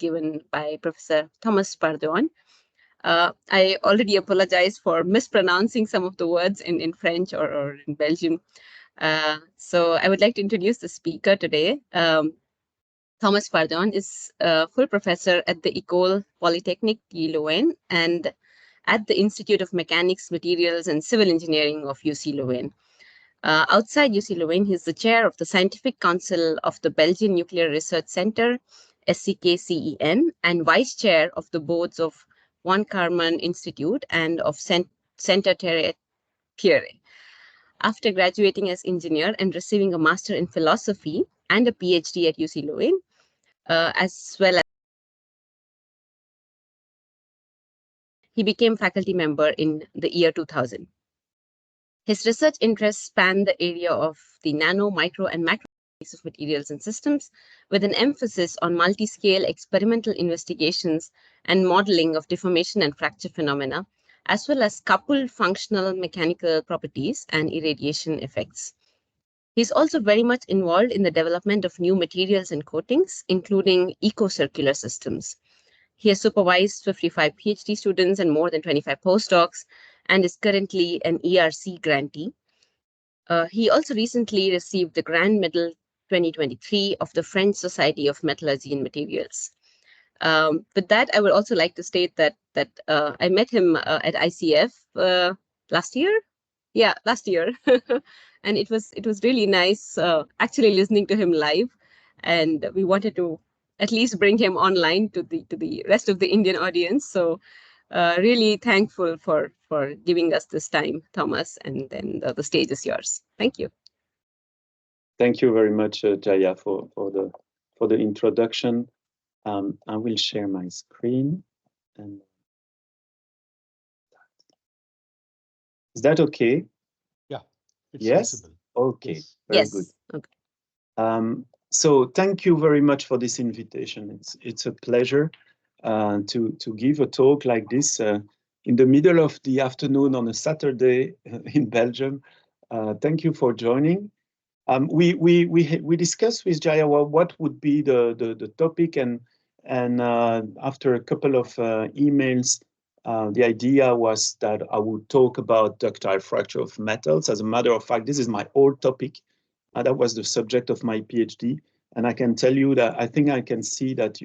given by Professor Thomas Pardoen. I already apologize for mispronouncing some of the words in French or in Belgium. So I would like to introduce the speaker today. Thomas Pardoen is a full professor at the Ecole Polytechnique Louvain and at the Institute of Mechanics, Materials and Civil Engineering of UCLouvain. Outside UCLouvain, he is the chair of the Scientific Council of the Belgian Nuclear Research Center, SCKCEN, and vice chair of the boards of Juan Carmen Institute and of Centre Thierry. After graduating as engineer and receiving a master in philosophy and a PhD at UCLouvain, as well as he became faculty member in the year 2000. His research interests span the area of the nano, micro, and macro of materials and systems, with an emphasis on multi-scale experimental investigations and modeling of deformation and fracture phenomena, as well as coupled functional mechanical properties and irradiation effects. He's also very much involved in the development of new materials and coatings, including eco-circular systems. He has supervised 55 PhD students and more than 25 postdocs, and is currently an ERC grantee. He also recently received the Grand Medal 2023 of the French Society of Metallurgy and Materials. With that, I would also like to state that I met him at ICF last year. Yeah, last year. And it was really nice actually listening to him live. And we wanted to at least bring him online to the rest of the Indian audience. So really thankful for giving us this time, Thomas, and then the stage is yours. Thank you. Thank you very much, Jaya, for the introduction. I will share my screen. And is that okay? Yeah. It's yes. Visible. Okay. Yes. Very Yes. good. Okay. So thank you very much for this invitation. It's a pleasure to give a talk like this in the middle of the afternoon on a Saturday in Belgium. Thank you for joining. We discussed with Jaya what would be the topic, and after a couple of emails, the idea was that I would talk about ductile fracture of metals. As a matter of fact, this is my old topic. That was the subject of my PhD, and I can tell you that I think I can see that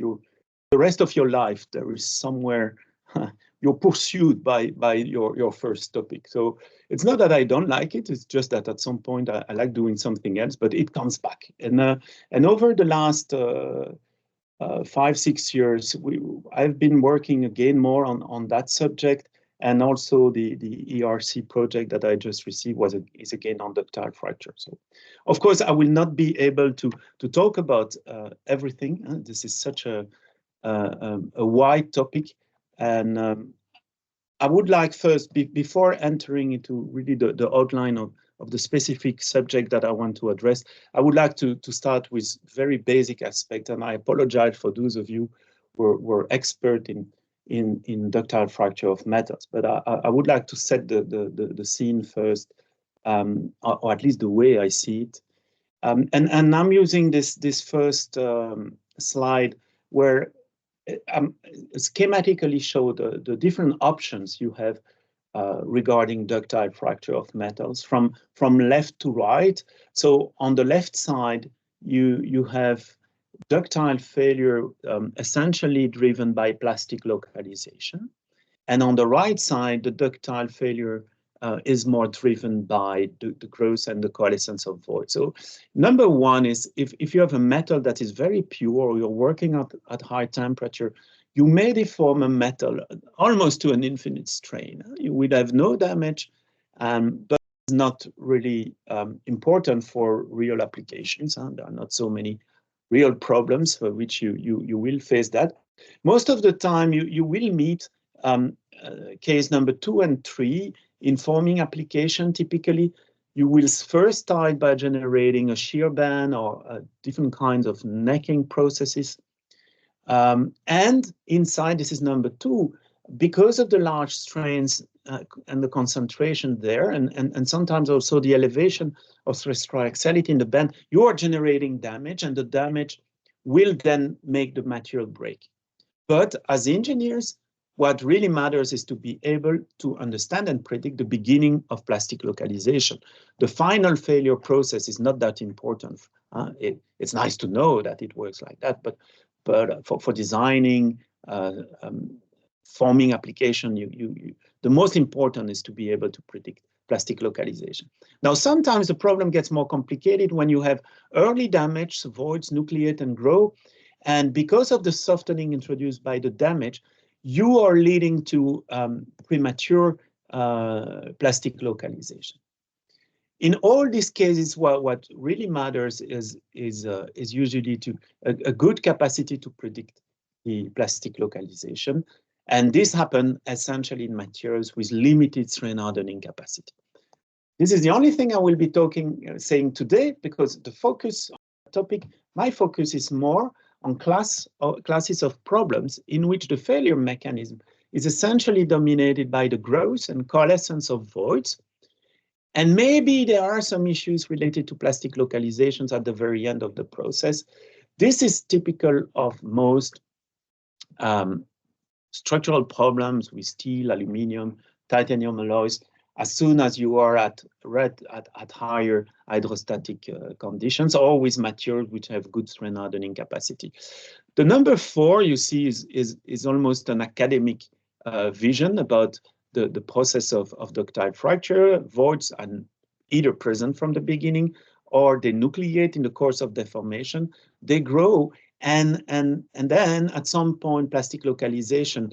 the rest of your life there is somewhere you're pursued by your first topic. So it's not that I don't like it, it's just that at some point I like doing something else, but it comes back. And over the last 5-6 years, I've been working again more on that subject, and also the ERC project that I just received is again on ductile fracture. So of course I will not be able to talk about everything. This is such a wide topic. And I would like first, before entering into really the outline of the specific subject that I want to address, I would like to start with very basic aspect. And I apologize for those of you who were expert in ductile fracture of metals. But I would like to set the scene first, or at least the way I see it. And I'm using this first slide where schematically show the different options you have regarding ductile fracture of metals from left to right. So on the left side, you have ductile failure essentially driven by plastic localization. And on the right side, the ductile failure is more driven by the growth and the coalescence of void. So number one is if you have a metal that is very pure, or you're working at high temperature, you may deform a metal almost to an infinite strain. You will have no damage, but it's not really important for real applications. There are not so many real problems for which you will face that. Most of the time you will meet case number 2 and 3. In forming application, typically, you will first start by generating a shear band or different kinds of necking processes. And inside, this is number 2, because of the large strains and the concentration there, and sometimes also the elevation of stress triaxiality in the band, you are generating damage, and the damage will then make the material break. But as engineers, what really matters is to be able to understand and predict the beginning of plastic localization. The final failure process is not that important. It's nice to know that it works like that, but for designing, forming application, the most important is to be able to predict plastic localization. Now, sometimes the problem gets more complicated when you have early damage, so voids nucleate and grow, and because of the softening introduced by the damage, you are leading to premature plastic localization. In all these cases, what really matters is usually a good capacity to predict the plastic localization, and this happens essentially in materials with limited strain hardening capacity. This is the only thing I will be saying today, because the focus on the topic, my focus is more on classes of problems in which the failure mechanism is essentially dominated by the growth and coalescence of voids. And maybe there are some issues related to plastic localizations at the very end of the process. This is typical of most structural problems with steel, aluminum, titanium alloys, as soon as you are at higher hydrostatic conditions, or with materials which have good strain hardening capacity. The number 4 you see is almost an academic vision about the process of ductile fracture. Voids are either present from the beginning or they nucleate in the course of deformation. They grow, and then at some point plastic localization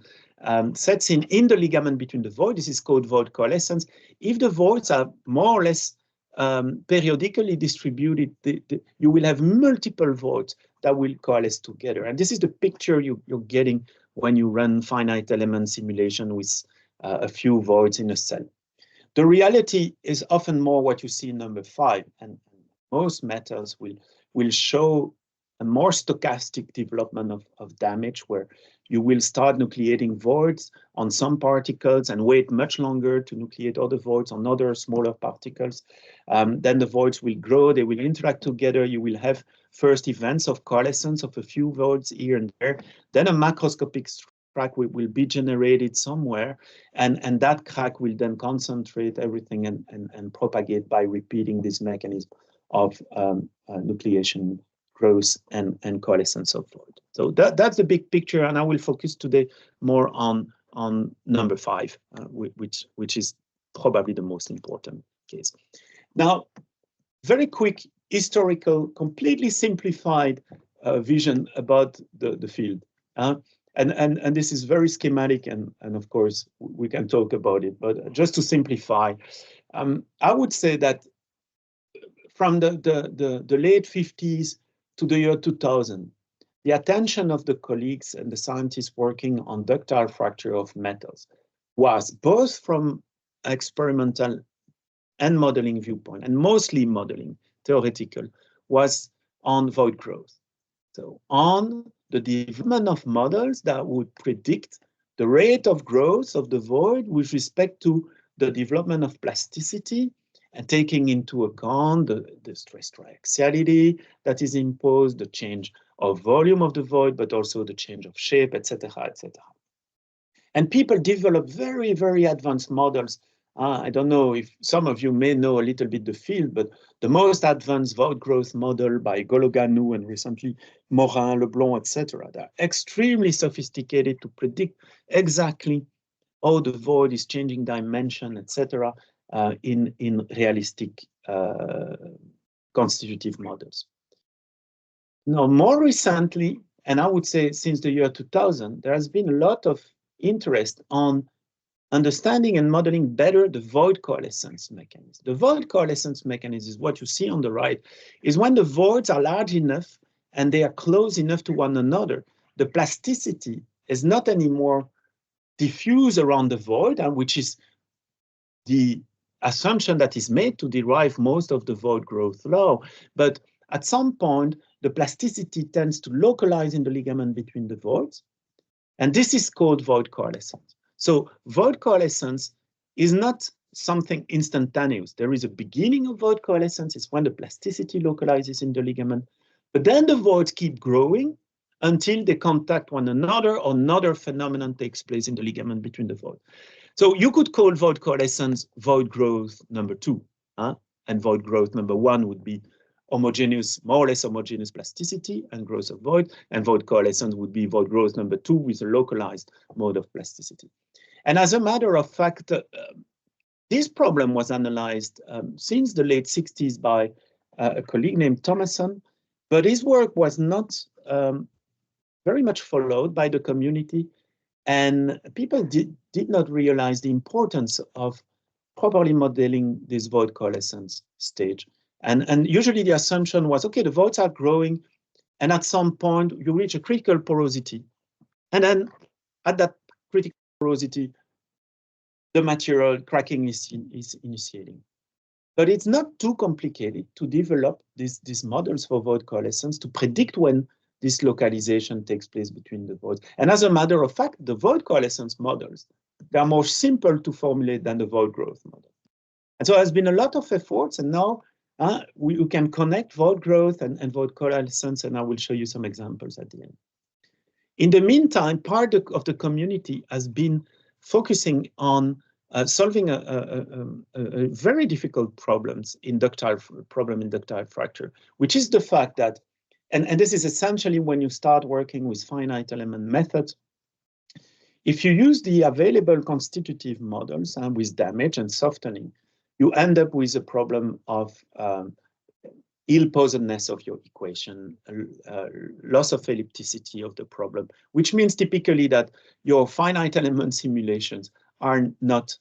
sets in the ligament between the void. This is called void coalescence. If the voids are more or less periodically distributed, you will have multiple voids that will coalesce together. And this is the picture you're getting when you run finite element simulation with a few voids in a cell. The reality is often more what you see in number 5, and most methods will show a more stochastic development of damage, where you will start nucleating voids on some particles and wait much longer to nucleate other voids on other smaller particles. Then the voids will grow, they will interact together. You will have first events of coalescence of a few voids here and there. Then a macroscopic crack will be generated somewhere, and that crack will then concentrate everything and propagate by repeating this mechanism of nucleation, growth, and coalescence of void. So that's the big picture, and I will focus today more on number 5, which is probably the most important case. Now, very quick historical, completely simplified vision about the field. And this is very schematic, and of course we can talk about it, but just to simplify, I would say that from the late 50s to the year 2000, the attention of the colleagues and the scientists working on ductile fracture of metals was both from experimental and modeling viewpoint, and mostly modeling, theoretical, was on void growth. So on the development of models that would predict the rate of growth of the void with respect to the development of plasticity, and taking into account the stress triaxiality that is imposed, the change of volume of the void, but also the change of shape, etc., etc. And people develop very, very advanced models. I don't know if some of you may know a little bit the field, but the most advanced void growth model by Gologanu and recently Morin, Leblond, etc., they're extremely sophisticated to predict exactly how the void is changing dimension, etc., in realistic constitutive models. Now, more recently, and I would say since the year 2000, there has been a lot of interest on understanding and modeling better the void coalescence mechanism. The void coalescence mechanism is what you see on the right, is when the voids are large enough and they are close enough to one another, the plasticity is not anymore diffuse around the void, and which is the assumption that is made to derive most of the void growth law. But at some point, the plasticity tends to localize in the ligament between the voids, and this is called void coalescence. So void coalescence is not something instantaneous. There is a beginning of void coalescence, it's when the plasticity localizes in the ligament, but then the voids keep growing until they contact one another or another phenomenon takes place in the ligament between the void. So you could call void coalescence void growth number 2, and void growth number 1 would be homogeneous, more or less homogeneous plasticity and growth of void, and void coalescence would be void growth number 2 with a localized mode of plasticity. And as a matter of fact, this problem was analyzed since the late 60s by a colleague named Thomason, but his work was not very much followed by the community, and people did not realize the importance of properly modeling this void coalescence stage. And usually the assumption was, okay, the voids are growing, and at some point you reach a critical porosity. And then at that critical porosity, the material cracking is initiating. But it's not too complicated to develop these models for void coalescence to predict when this localization takes place between the voids. And as a matter of fact, the void coalescence models, they are more simple to formulate than the void growth model. And so there's been a lot of efforts, and now we can connect void growth and void coalescence, and I will show you some examples at the end. In the meantime, part of the community has been focusing on solving a very difficult problems in ductile fracture, which is the fact that, and this is essentially when you start working with finite element methods, if you use the available constitutive models with damage and softening, you end up with a problem of ill-posedness of your equation, loss of ellipticity of the problem, which means typically that your finite element simulations are not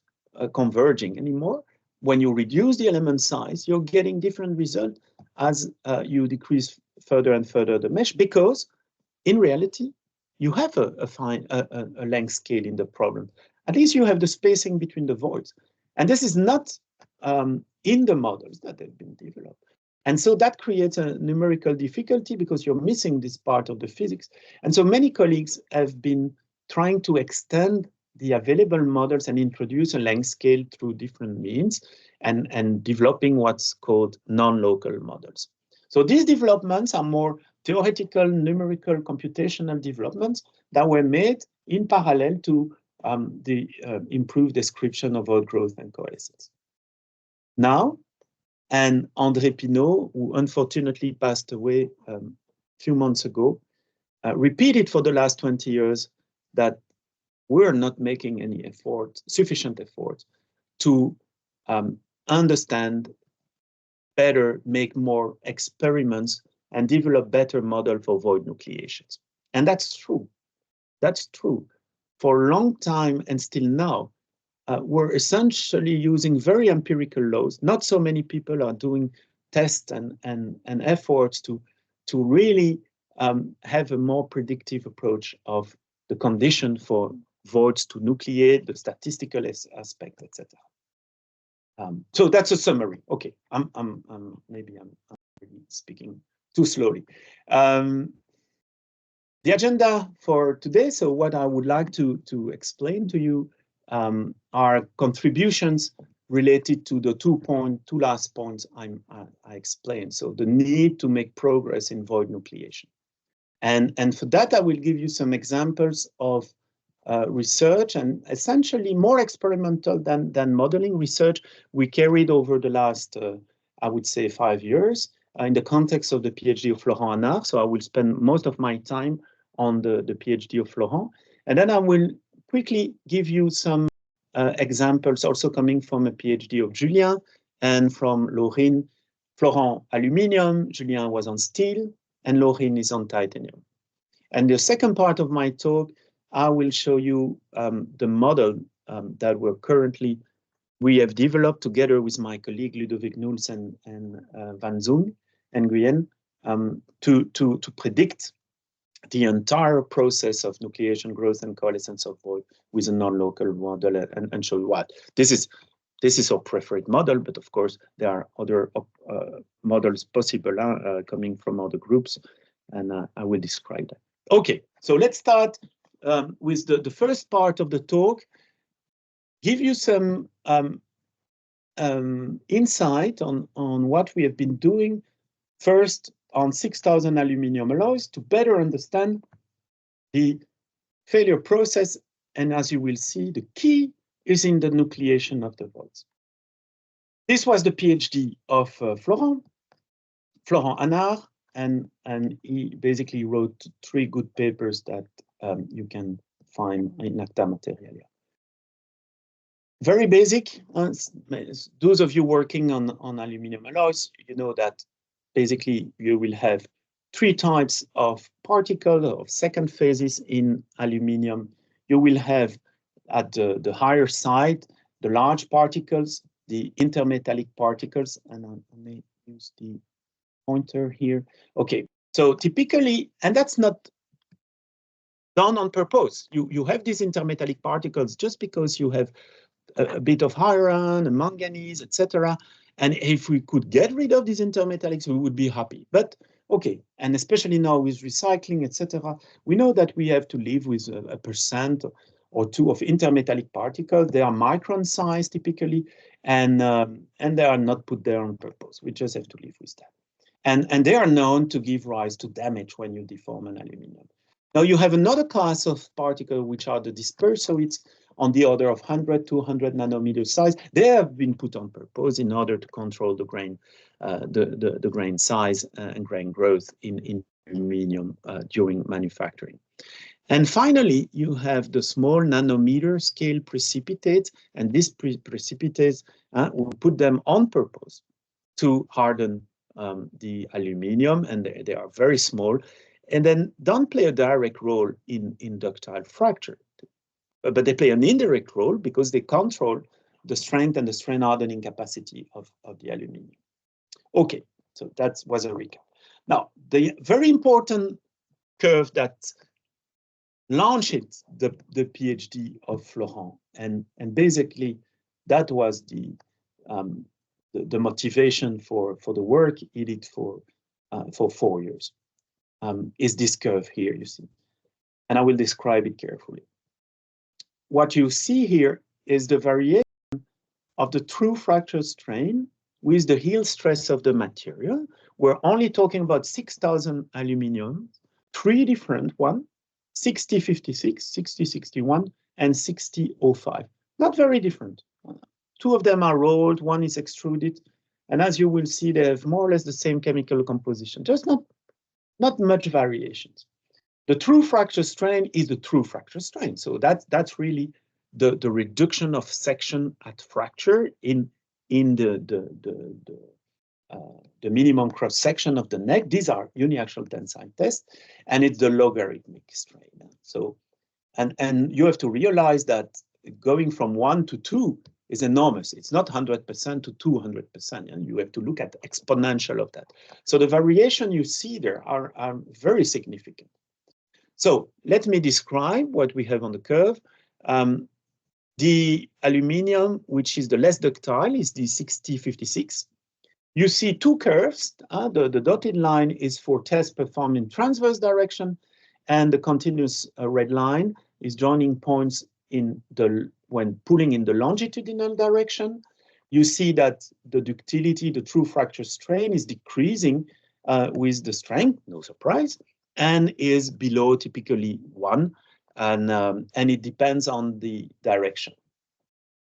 converging anymore. When you reduce the element size, you're getting different results as you decrease further and further the mesh, because in reality, you have a length scale in the problem. At least you have the spacing between the voids. And this is not in the models that have been developed. And so that creates a numerical difficulty because you're missing this part of the physics. And so many colleagues have been trying to extend the available models and introduce a length scale through different means and developing what's called non-local models. So these developments are more theoretical, numerical, computational developments that were made in parallel to the improved description of void growth and coalescence. Now, and André Pinault, who unfortunately passed away a few months ago, repeated for the last 20 years that we're not making any effort, sufficient effort to understand better, make more experiments, and develop better model for void nucleations. And that's true. That's true. For a long time and still now, we're essentially using very empirical laws. Not so many people are doing tests and efforts to really have a more predictive approach of the condition for voids to nucleate, the statistical aspect, etc. So that's a summary. Okay, maybe I'm speaking too slowly. The agenda for today. So what I would like to explain to you are contributions related to the two last points I explained. So the need to make progress in void nucleation. And for that, I will give you some examples of research, and essentially more experimental than modeling research we carried over the last, I would say, 5 years in the context of the PhD of Florent Hanard. So I will spend most of my time on the PhD of Florent. And then I will quickly give you some examples also coming from a PhD of Julien and from Laurine. Florent, aluminium, Julien was on steel, and Laurine is on titanium. And the second part of my talk, I will show you the model that we have developed together with my colleague Ludovic Noels and Van Zoon and Nguyen to predict the entire process of nucleation, growth, and coalescence of void with a non-local model, and show you what. This is our preferred model, but of course there are other models possible coming from other groups, and I will describe that. Okay, so let's start with the first part of the talk, give you some insight on what we have been doing first on 6,000 aluminium alloys to better understand the failure process. And as you will see, the key is in the nucleation of the voids. This was the PhD of Florent Anard, and he basically wrote 3 good papers that you can find in Acta Materialia. Very basic. Those of you working on aluminum alloys, you know that basically you will have 3 types of particles of second phases in aluminum. You will have at the higher side the large particles, the intermetallic particles, and I may use the pointer here. Okay, so typically, and that's not done on purpose. You have these intermetallic particles just because you have a bit of iron, and manganese, etc. And if we could get rid of these intermetallics, we would be happy. But okay, and especially now with recycling, etc., we know that we have to live with a percent or 2 of intermetallic particles. They are micron size typically, and they are not put there on purpose. We just have to live with that. And they are known to give rise to damage when you deform an aluminum. Now you have another class of particles, which are the dispersoids, on the order of 100, 200 nanometer size. They have been put on purpose in order to control the grain, the grain size and grain growth in aluminum during manufacturing. And finally, you have the small nanometer scale precipitates, and these precipitates, we put them on purpose to harden the aluminum, and they are very small, and then don't play a direct role in ductile fracture. But they play an indirect role because they control the strength and the strain hardening capacity of the aluminum. Okay, so that was a recap. Now, the very important curve that launched the PhD of Florent, and basically that was the motivation for the work he did for 4 years, is this curve here, you see. And I will describe it carefully. What you see here is the variation of the true fracture strain with the yield stress of the material. We're only talking about 6,000 aluminum, 3 different ones, 6056, 6061, and 6005. Not very different. 2 of them are rolled, 1 is extruded. And as you will see, they have more or less the same chemical composition, just not much variations. The true fracture strain is the true fracture strain. So that's really the reduction of section at fracture in the minimum cross section of the neck. These are uniaxial tensile tests, and it's the logarithmic strain. So, and you have to realize that going from 1 to 2 is enormous. It's not 100% to 200%, and you have to look at exponential of that. So the variation you see there are very significant. So let me describe what we have on the curve. The aluminum, which is the less ductile, is the 6056. You see 2 curves. The dotted line is for tests performed in transverse direction, and the continuous red line is joining points when pulling in the longitudinal direction. You see that the ductility, the true fracture strain, is decreasing with the strength, no surprise, and is below typically 1, and it depends on the direction.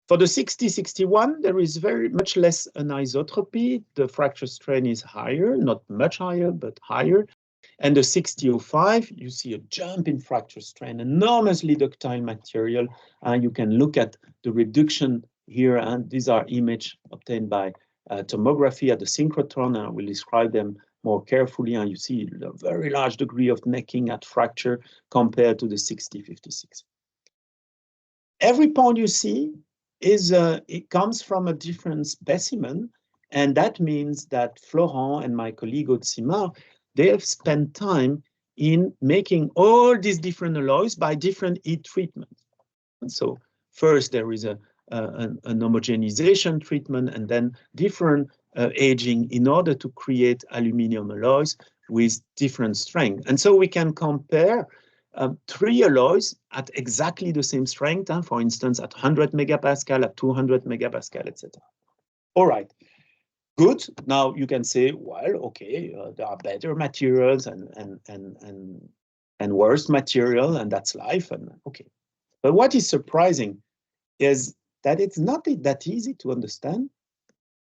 For the 6061, there is very much less anisotropy. The fracture strain is higher, not much higher, but higher. And the 6005, you see a jump in fracture strain, enormously ductile material. You can look at the reduction here, and these are images obtained by tomography at the synchrotron, and I will describe them more carefully, and you see a very large degree of necking at fracture compared to the 6056. Every point you see it comes from a different specimen, and that means that Florent and my colleague Simard, they have spent time in making all these different alloys by different heat treatments. And so first there is an homogenization treatment, and then different aging in order to create aluminum alloys with different strength. And so we can compare 3 alloys at exactly the same strength, for instance, at 100 megapascal, at 200 megapascal, etc. All right, good. Now you can say, well, okay, there are better materials and and worse material, and that's life. And okay, but what is surprising is that it's not that easy to understand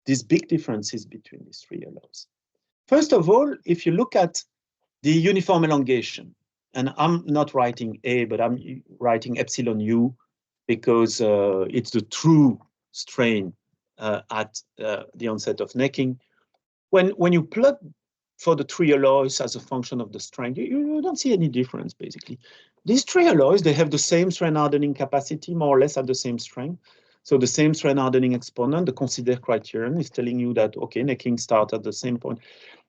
these big differences between these three alloys. First of all, if you look at the uniform elongation, and I'm not writing A, but I'm writing epsilon U because it's the true strain at the onset of necking. When you plot for the three alloys as a function of the strength, you don't see any difference, basically. These three alloys, they have the same strain hardening capacity, more or less at the same strength. So the same strain hardening exponent, the consider criterion, is telling you that, okay, necking starts at the same point.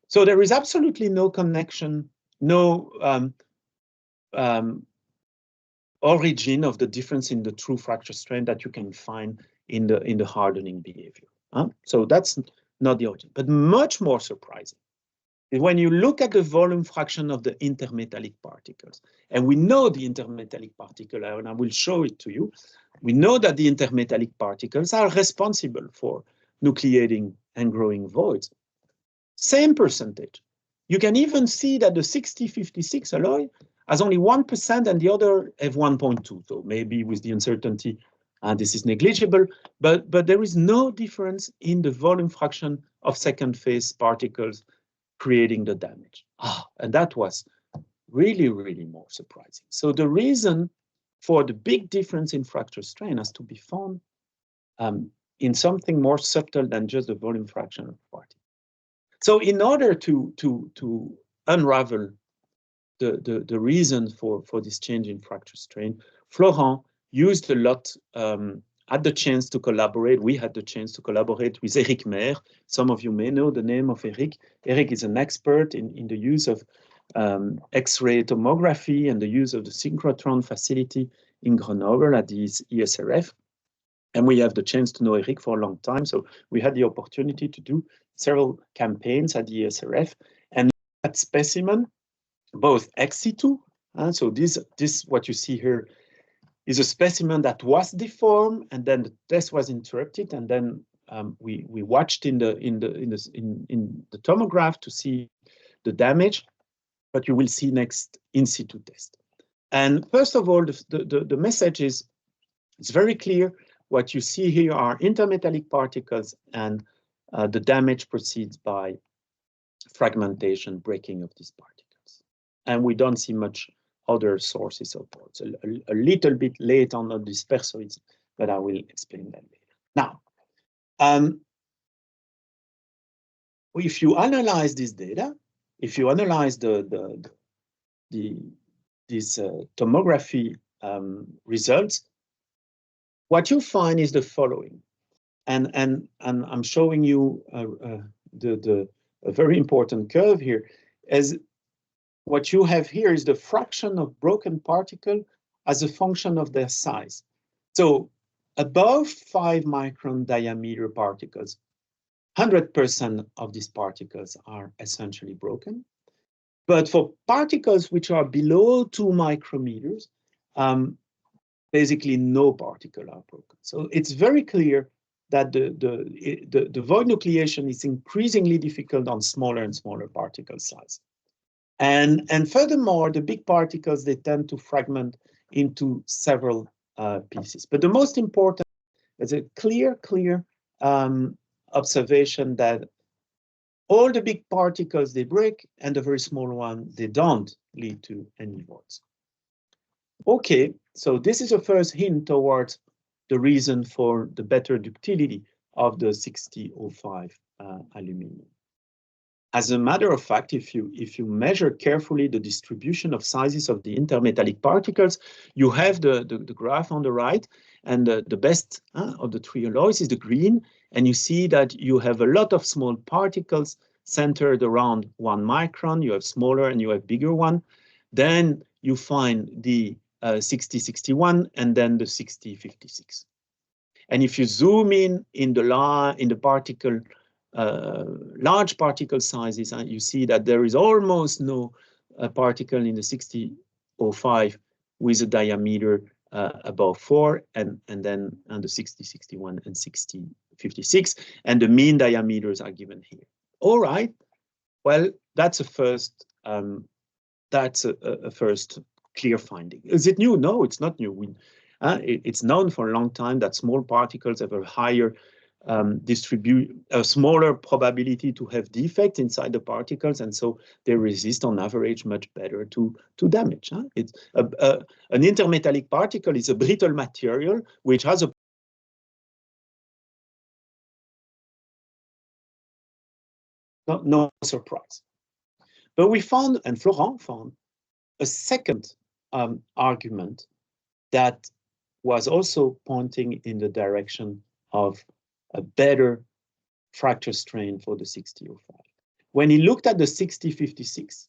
So there is absolutely no connection, no origin of the difference in the true fracture strain that you can find in the hardening behavior. So that's not the origin. But much more surprising is when you look at the volume fraction of the intermetallic particles, and we know the intermetallic particle, and I will show it to you. We know that the intermetallic particles are responsible for nucleating and growing voids. Same percentage. You can even see that the 6056 alloy has only 1% and the other have 1.2. So maybe with the uncertainty, this is negligible, but there is no difference in the volume fraction of second phase particles creating the damage. And that was really, really more surprising. So the reason for the big difference in fracture strain has to be found in something more subtle than just the volume fraction of particles. So in order to unravel the reason for this change in fracture strain, Florent used a lot, had the chance to collaborate. We had the chance to collaborate with Eric Mayer. Some of you may know the name of Eric. Eric is an expert in the use of X-ray tomography and the use of the synchrotron facility in Grenoble at the ESRF. And we have the chance to know Eric for a long time. So we had the opportunity to do several campaigns at the ESRF and that specimen, both ex situ. So this what you see here is a specimen that was deformed, and then the test was interrupted, and then we watched in the tomograph to see the damage, but you will see next in situ test. And first of all, the message is, it's very clear. What you see here are intermetallic particles, and the damage proceeds by fragmentation, breaking of these particles. And we don't see much other sources of faults. A little bit late on the dispersoids, but I will explain that later. Now, if you analyze this data, if you analyze these tomography results, what you find is the following, and I'm showing you a very important curve here. As what you have here is the fraction of broken particle as a function of their size. So above 5 micron diameter particles, 100% of these particles are essentially broken. But for particles which are below 2 micrometers, basically no particle are broken. So it's very clear that the void nucleation is increasingly difficult on smaller and smaller particle size. And furthermore, the big particles, they tend to fragment into several pieces. But the most important is a clear observation that all the big particles, they break, and the very small one, they don't lead to any voids. Okay, so this is a first hint towards the reason for the better ductility of the 6005 aluminum. As a matter of fact, if you measure carefully the distribution of sizes of the intermetallic particles, you have the graph on the right, and the best of the three alloys is the green, and you see that you have a lot of small particles centered around 1 micron. You have smaller and you have bigger one. Then you find the 6061 and then the 6056. And if you zoom in the particle, large particle sizes, you see that there is almost no particle in the 6005 with a diameter above 4, and then on the 6061 and 6056, and the mean diameters are given here. All right, well, that's a first that's a first clear finding. Is it new? No, it's not new. It's known for a long time that small particles have a higher a smaller probability to have defects inside the particles, and so they resist on average much better to damage. It's an intermetallic particle is a brittle material which has a no surprise. But we found, and Florent found, a second argument that was also pointing in the direction of a better fracture strain for the 6005. When he looked at the 6056,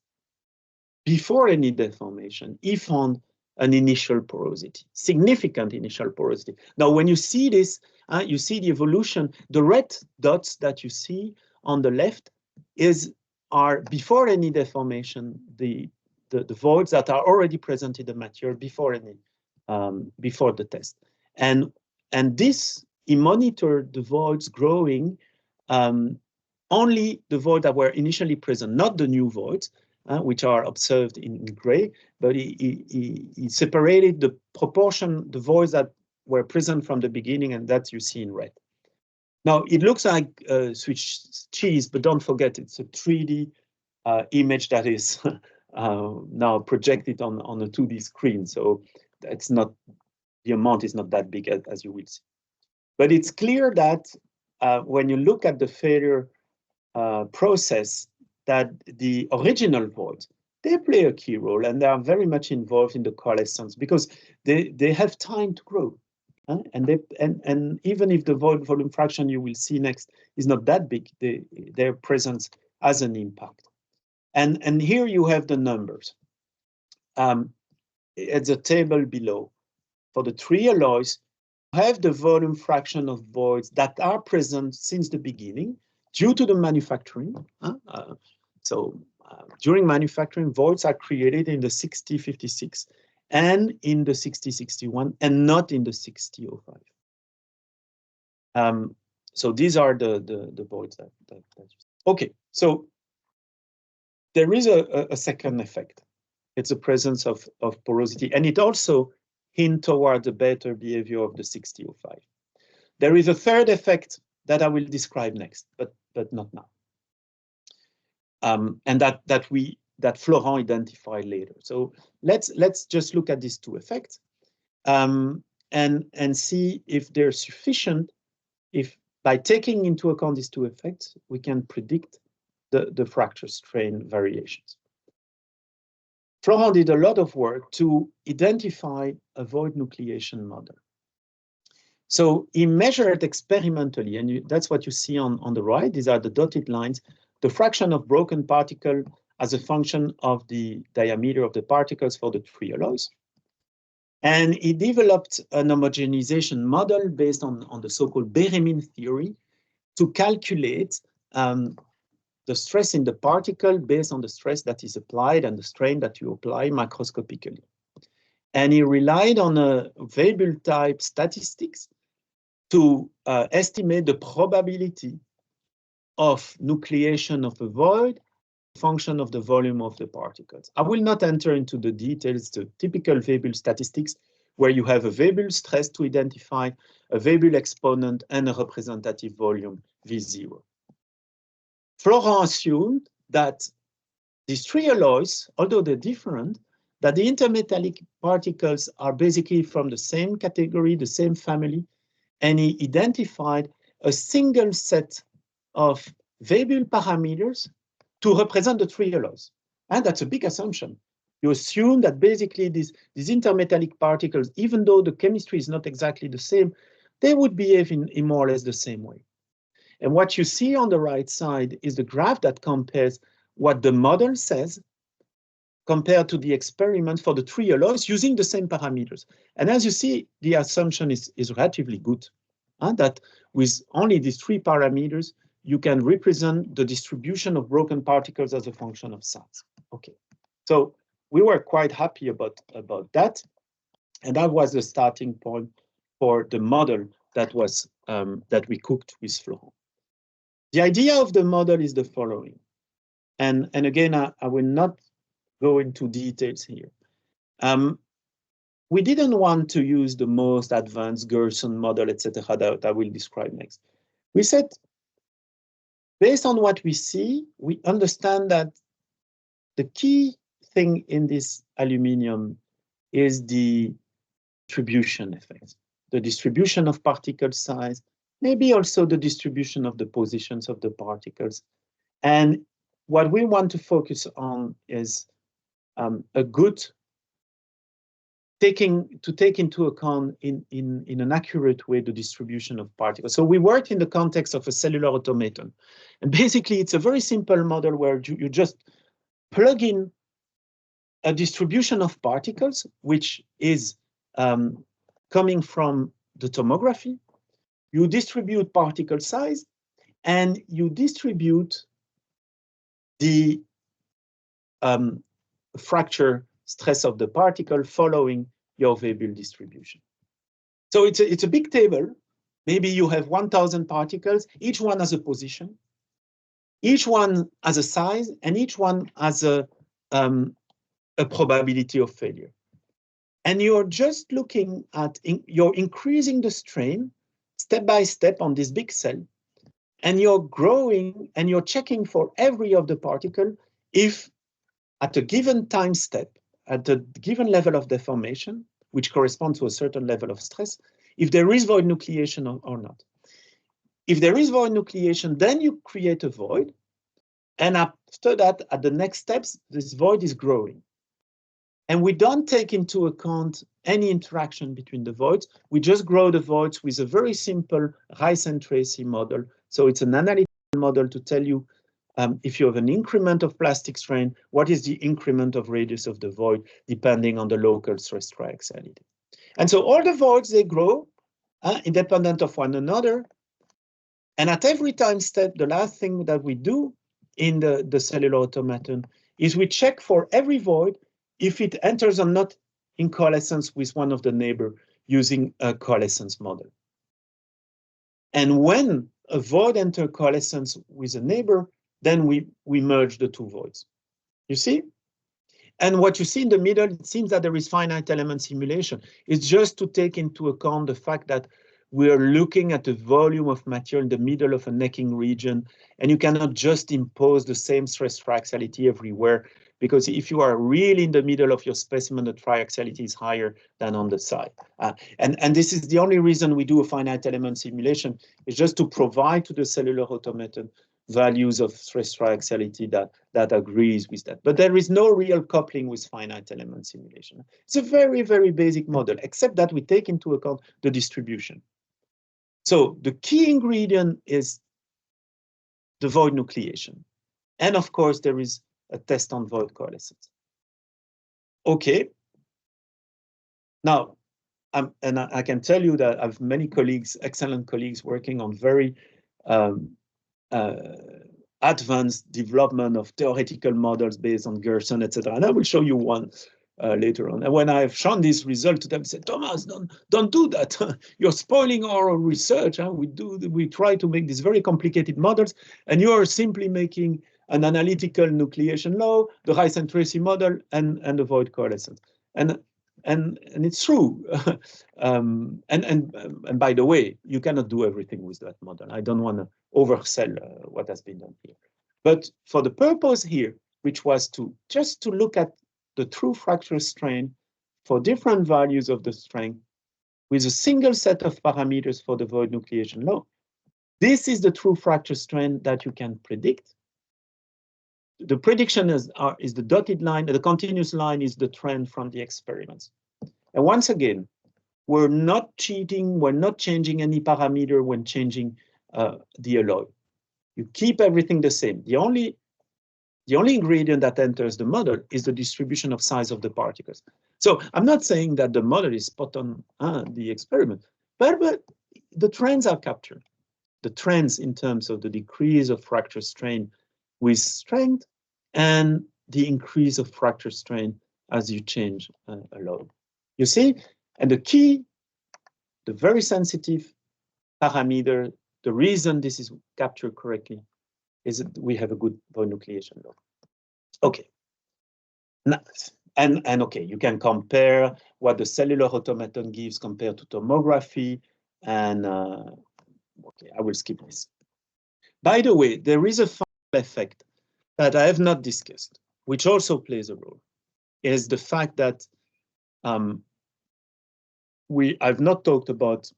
before any deformation, he found an initial porosity, significant initial porosity. Now, when you see this, you see the evolution. The red dots that you see on the left are before any deformation, the voids that are already present in the material before any before the test. And this, he monitored the voids growing, only the voids that were initially present, not the new voids, which are observed in gray, but he separated the proportion, the voids that were present from the beginning, and that you see in red. Now, it looks like Swiss cheese, but don't forget, it's a 3D image that is now projected on a 2D screen. So it's not, the amount is not that big as you will see. But it's clear that when you look at the failure process, that the original voids, they play a key role, and they are very much involved in the coalescence because they have time to grow. And even if the void volume fraction you will see next is not that big, their presence has an impact. And here you have the numbers. At the table below, for the 3 alloys, you have the volume fraction of voids that are present since the beginning due to the manufacturing. During manufacturing, voids are created in the 6056 and in the 6061 and not in the 6005. So these are the voids that okay, so there is a second effect. It's the presence of porosity, and it also hints toward the better behavior of the 6005. There is a third effect that I will describe next, but not now. And that Florent identified later. So let's just look at these two effects and see if they're sufficient. If by taking into account these two effects, we can predict the fracture strain variations. Florent did a lot of work to identify a void nucleation model. So he measured experimentally, and that's what you see on the right. These are the dotted lines, the fraction of broken particle as a function of the diameter of the particles for the 3 alloys. And he developed an homogenization model based on the so-called Bérémine theory to calculate the stress in the particle based on the stress that is applied and the strain that you apply macroscopically. And he relied on a Weibull type statistics to estimate the probability of nucleation of a void function of the volume of the particles. I will not enter into the details, the typical Weibull statistics, where you have a Weibull stress to identify a Weibull exponent and a representative volume V0. Florent assumed that these 3 alloys, although they're different, that the intermetallic particles are basically from the same category, the same family, and he identified a single set of Weibull parameters to represent the 3 alloys. And that's a big assumption. You assume that basically these intermetallic particles, even though the chemistry is not exactly the same, they would behave in more or less the same way. And what you see on the right side is the graph that compares what the model says compared to the experiment for the 3 alloys using the same parameters. And as you see, the assumption is relatively good, that with only these 3 parameters, you can represent the distribution of broken particles as a function of size. Okay, so we were quite happy about that, and that was the starting point for the model that was that we cooked with Florent. The idea of the model is the following, and again, I will not go into details here. We didn't want to use the most advanced Gerson model, etc., that I will describe next. We said, based on what we see, we understand that the key thing in this aluminium is the distribution effect, the distribution of particle size, maybe also the distribution of the positions of the particles. And what we want to focus on is a good take into account in an accurate way the distribution of particles. So we work in the context of a cellular automaton. And basically, it's a very simple model where you just plug in a distribution of particles, which is coming from the tomography. You distribute particle size, and you distribute the fracture stress of the particle following your Weibull distribution. So it's a big table. Maybe you have 1,000 particles, each one has a position, each one has a size, and each one has a probability of failure. And you're just looking at, you're increasing the strain step by step on this big cell, and you're growing and you're checking for every of the particle if at a given time step, at a given level of deformation, which corresponds to a certain level of stress, if there is void nucleation or not. If there is void nucleation, then you create a void. And after that, at the next steps, this void is growing. And we don't take into account any interaction between the voids. We just grow the voids with a very simple Rice and Tracy model. So it's an analytical model to tell you if you have an increment of plastic strain, what is the increment of radius of the void, depending on the local stress triaxiality. And so all the voids, they grow independent of one another. And at every time step, the last thing that we do in the cellular automaton is we check for every void if it enters or not in coalescence with one of the neighbor using a coalescence model. And when a void enters coalescence with a neighbor, then we merge the two voids. You see? And what you see in the middle, it seems that there is finite element simulation. It's just to take into account the fact that we are looking at the volume of material in the middle of a necking region, and you cannot just impose the same stress triaxiality everywhere, because if you are really in the middle of your specimen, the triaxiality is higher than on the side. And this is the only reason we do a finite element simulation, is just to provide to the cellular automaton values of stress triaxiality that agrees with that. But there is no real coupling with finite element simulation. It's a very, very basic model, except that we take into account the distribution. So the key ingredient is the void nucleation. And of course, there is a test on void coalescence. Okay. Now, I can tell you that I have many colleagues, excellent colleagues, working on very advanced development of theoretical models based on Gerson, etc. And I will show you one later on. And when I've shown this result to them, they said, Thomas, don't do that. You're spoiling our research. We try to make these very complicated models, and you are simply making an analytical nucleation law, the Rice and Tracy model, and the void coalescence. And it's true. And by the way, you cannot do everything with that model. I don't want to oversell what has been done here. But for the purpose here, which was just to look at the true fracture strain for different values of the strength with a single set of parameters for the void nucleation law, this is the true fracture strain that you can predict. The prediction is the dotted line, the continuous line is the trend from the experiments. And once again, we're not cheating, we're not changing any parameter when changing the alloy. You keep everything the same. The only ingredient that enters the model is the distribution of size of the particles. So I'm not saying that the model is spot on the experiment, but the trends are captured. The trends in terms of the decrease of fracture strain with strength and the increase of fracture strain as you change a load. You see? And the key, the very sensitive parameter, the reason this is captured correctly is that we have a good void nucleation law. Okay. And okay, you can compare what the cellular automaton gives compared to tomography. And okay, I will skip this. By the way, there is a final effect that I have not discussed, which also plays a role, is the fact that I've not talked about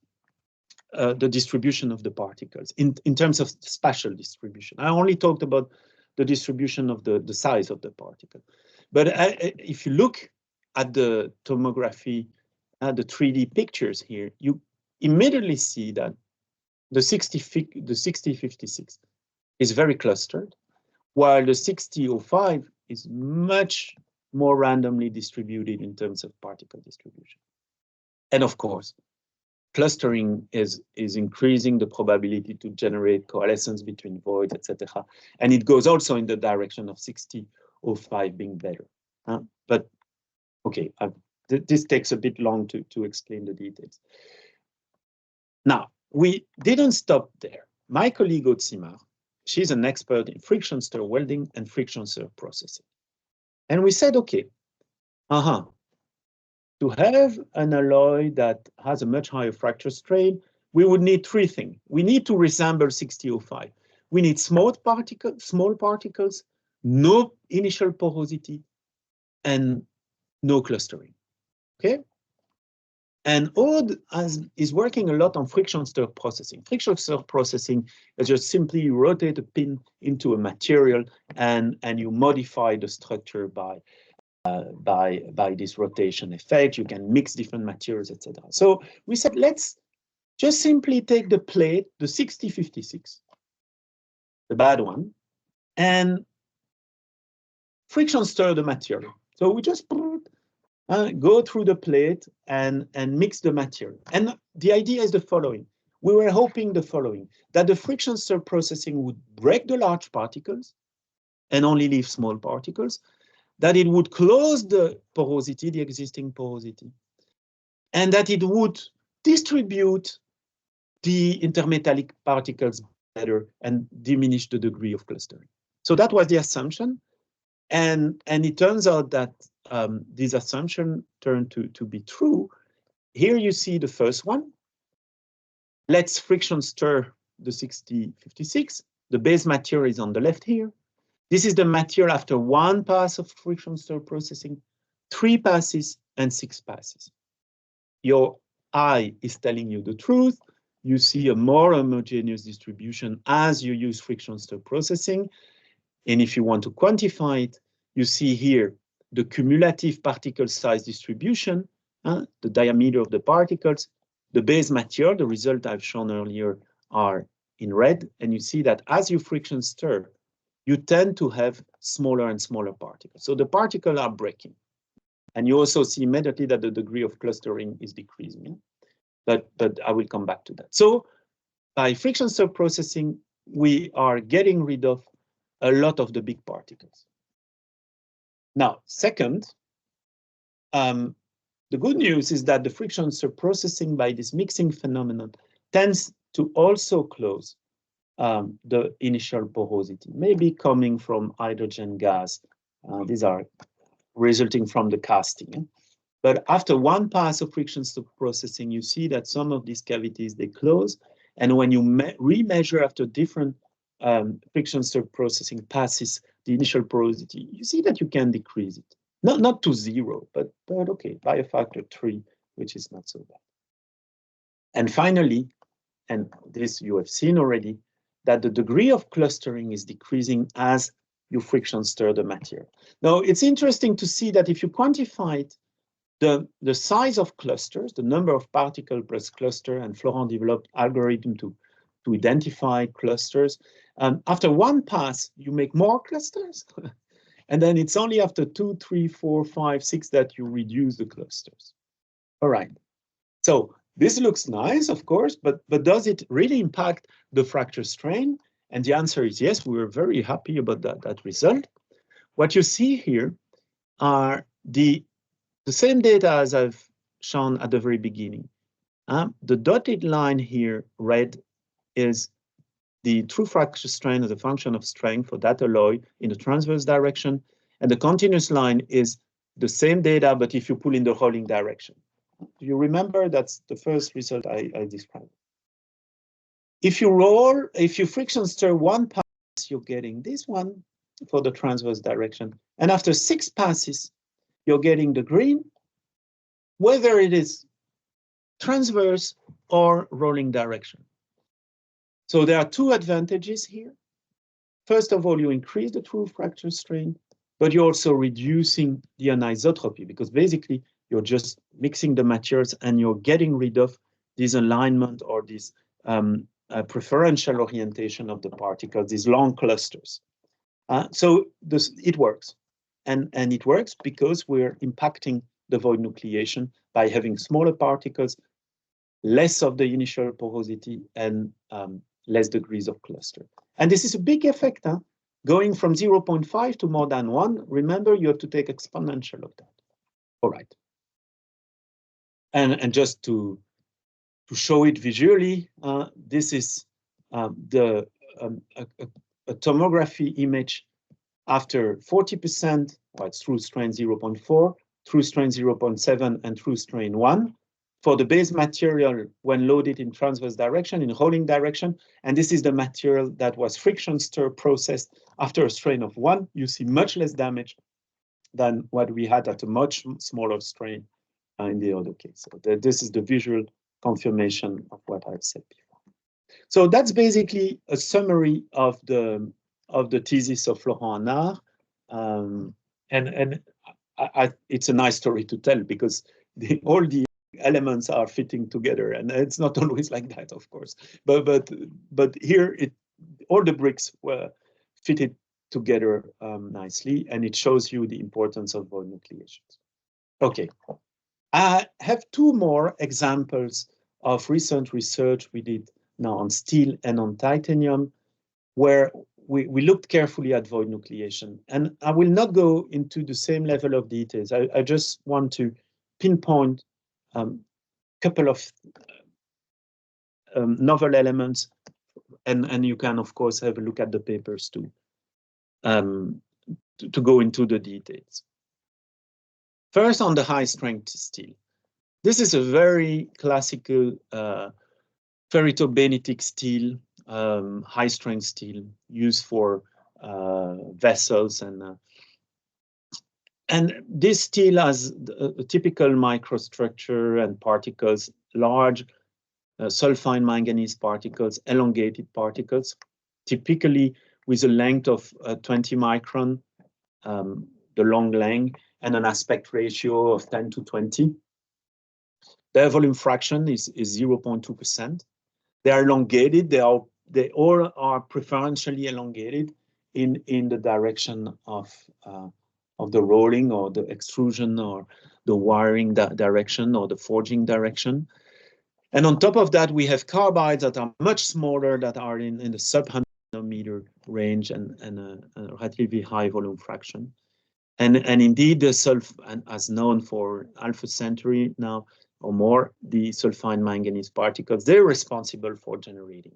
the distribution of the particles in terms of spatial distribution. I only talked about the distribution of the size of the particle. But if you look at the tomography, the 3D pictures here, you immediately see that the 6056 is very clustered, while the 6005 is much more randomly distributed in terms of particle distribution. And of course, clustering is increasing the probability to generate coalescence between voids, etc. And it goes also in the direction of 6005 being better. But okay, this takes a bit long to explain the details. Now, we didn't stop there. My colleague Otsimar, she's an expert in friction stir welding and friction stir processing. And we said, okay, to have an alloy that has a much higher fracture strain, we would need three things. We need to resemble 6005. We need small particles, no initial porosity, and no clustering. Okay? And Aude is working a lot on friction stir processing. Friction stir processing is just simply you rotate a pin into a material and you modify the structure by this rotation effect. You can mix different materials, etc. So we said, let's just simply take the plate, the 6056, the bad one, and friction stir the material. So we just go through the plate and mix the material. And the idea is the following. We were hoping the following, that the friction stir processing would break the large particles and only leave small particles, that it would close the porosity, the existing porosity, and that it would distribute the intermetallic particles better and diminish the degree of clustering. So that was the assumption. And it turns out that this assumption turned to be true. Here you see the first one. Let's friction stir the 6056. The base material is on the left here. This is the material after one pass of friction stir processing, 3 passes, and 6 passes. Your eye is telling you the truth. You see a more homogeneous distribution as you use friction stir processing. And if you want to quantify it, you see here the cumulative particle size distribution, the diameter of the particles, the base material, the result I've shown earlier are in red. And you see that as you friction stir, you tend to have smaller and smaller particles. So the particles are breaking. And you also see immediately that the degree of clustering is decreasing. But I will come back to that. So by friction stir processing, we are getting rid of a lot of the big particles. Now, second, the good news is that the friction stir processing by this mixing phenomenon tends to also close the initial porosity, maybe coming from hydrogen gas. These are resulting from the casting. But after one pass of friction stir processing, you see that some of these cavities, they close. And when you remeasure after different friction stir processing passes the initial porosity, you see that you can decrease it. Not to 0, but okay, by a factor 3, which is not so bad. And finally, and this you have seen already, that the degree of clustering is decreasing as you friction stir the material. Now, it's interesting to see that if you quantify it, the size of clusters, the number of particle plus cluster, and Florent developed algorithm to identify clusters. After one pass, you make more clusters. And then it's only after 2, 3, 4, 5, 6 that you reduce the clusters. All right. So this looks nice, of course, but does it really impact the fracture strain? And the answer is yes, we were very happy about that result. What you see here are the same data as I've shown at the very beginning. The dotted line here, red, is the true fracture strain as a function of strength for that alloy in the transverse direction. And the continuous line is the same data, but if you pull in the rolling direction. Do you remember? That's the first result I described. If you friction stir one pass, you're getting this one for the transverse direction. And after 6 passes, you're getting the green, whether it is transverse or rolling direction. So there are 2 advantages here. First of all, you increase the true fracture strain, but you're also reducing the anisotropy, because basically you're just mixing the materials and you're getting rid of this alignment or this preferential orientation of the particles, these long clusters. So it works. And it works because we're impacting the void nucleation by having smaller particles, less of the initial porosity, and less degrees of cluster. And this is a big effect, huh? Going from 0.5 to more than 1. Remember, you have to take exponential of that. All right. And just to show it visually, this is a tomography image after 40%, well, it's through strain 0.4, through strain 0.7, and through strain 1 for the base material when loaded in transverse direction, in rolling direction. And this is the material that was friction stir processed after a strain of 1. You see much less damage than what we had at a much smaller strain in the other case. So this is the visual confirmation of what I've said before. So that's basically a summary of the thesis of Florent Annard. It's a nice story to tell because all the elements are fitting together, and it's not always like that, of course. But here, all the bricks were fitted together nicely, and it shows you the importance of void nucleations. Okay, I have 2 more examples of recent research we did now on steel and on titanium, where we looked carefully at void nucleation. And I will not go into the same level of details. I just want to pinpoint a couple of novel elements, and you can, of course, have a look at the papers too, to go into the details. First, on the high-strength steel. This is a very classical ferritobenetic steel, high-strength steel used for vessels, and this steel has a typical microstructure and particles, large sulfide manganese particles, elongated particles, typically with a length of 20 micron, the long length, and an aspect ratio of 10 to 20. Their volume fraction is 0.2%. They are elongated. They all are preferentially elongated in the direction of the rolling or the extrusion or the wiring direction or the forging direction. And on top of that, we have carbides that are much smaller, that are in the sub-100 nanometer range and a relatively high volume fraction. And indeed, the as known for half a century now or more, the sulfide manganese particles, they're responsible for generating.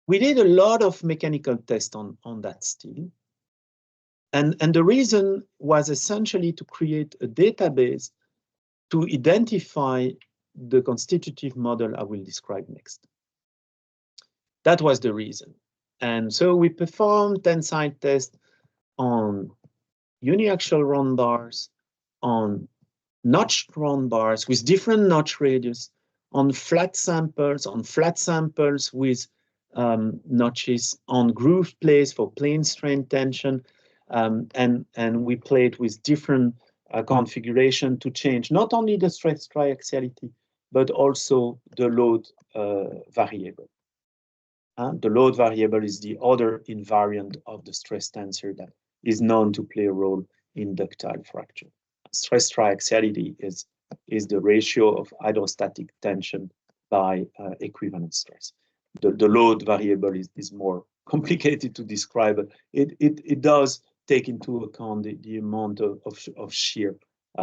We did a lot of mechanical tests on that steel. And the reason was essentially to create a database to identify the constitutive model I will describe next. That was the reason. And so we performed tensile tests on uniaxial round bars, on notched round bars with different notch radius, on flat samples with notches, on groove plates for plane strain tension, and we played with different configuration to change not only the stress triaxiality, but also the load variable. The load variable is the other invariant of the stress tensor that is known to play a role in ductile fracture. Stress triaxiality is the ratio of hydrostatic tension by equivalent stress. The load variable is more complicated to describe, but it does take into account the amount of shear,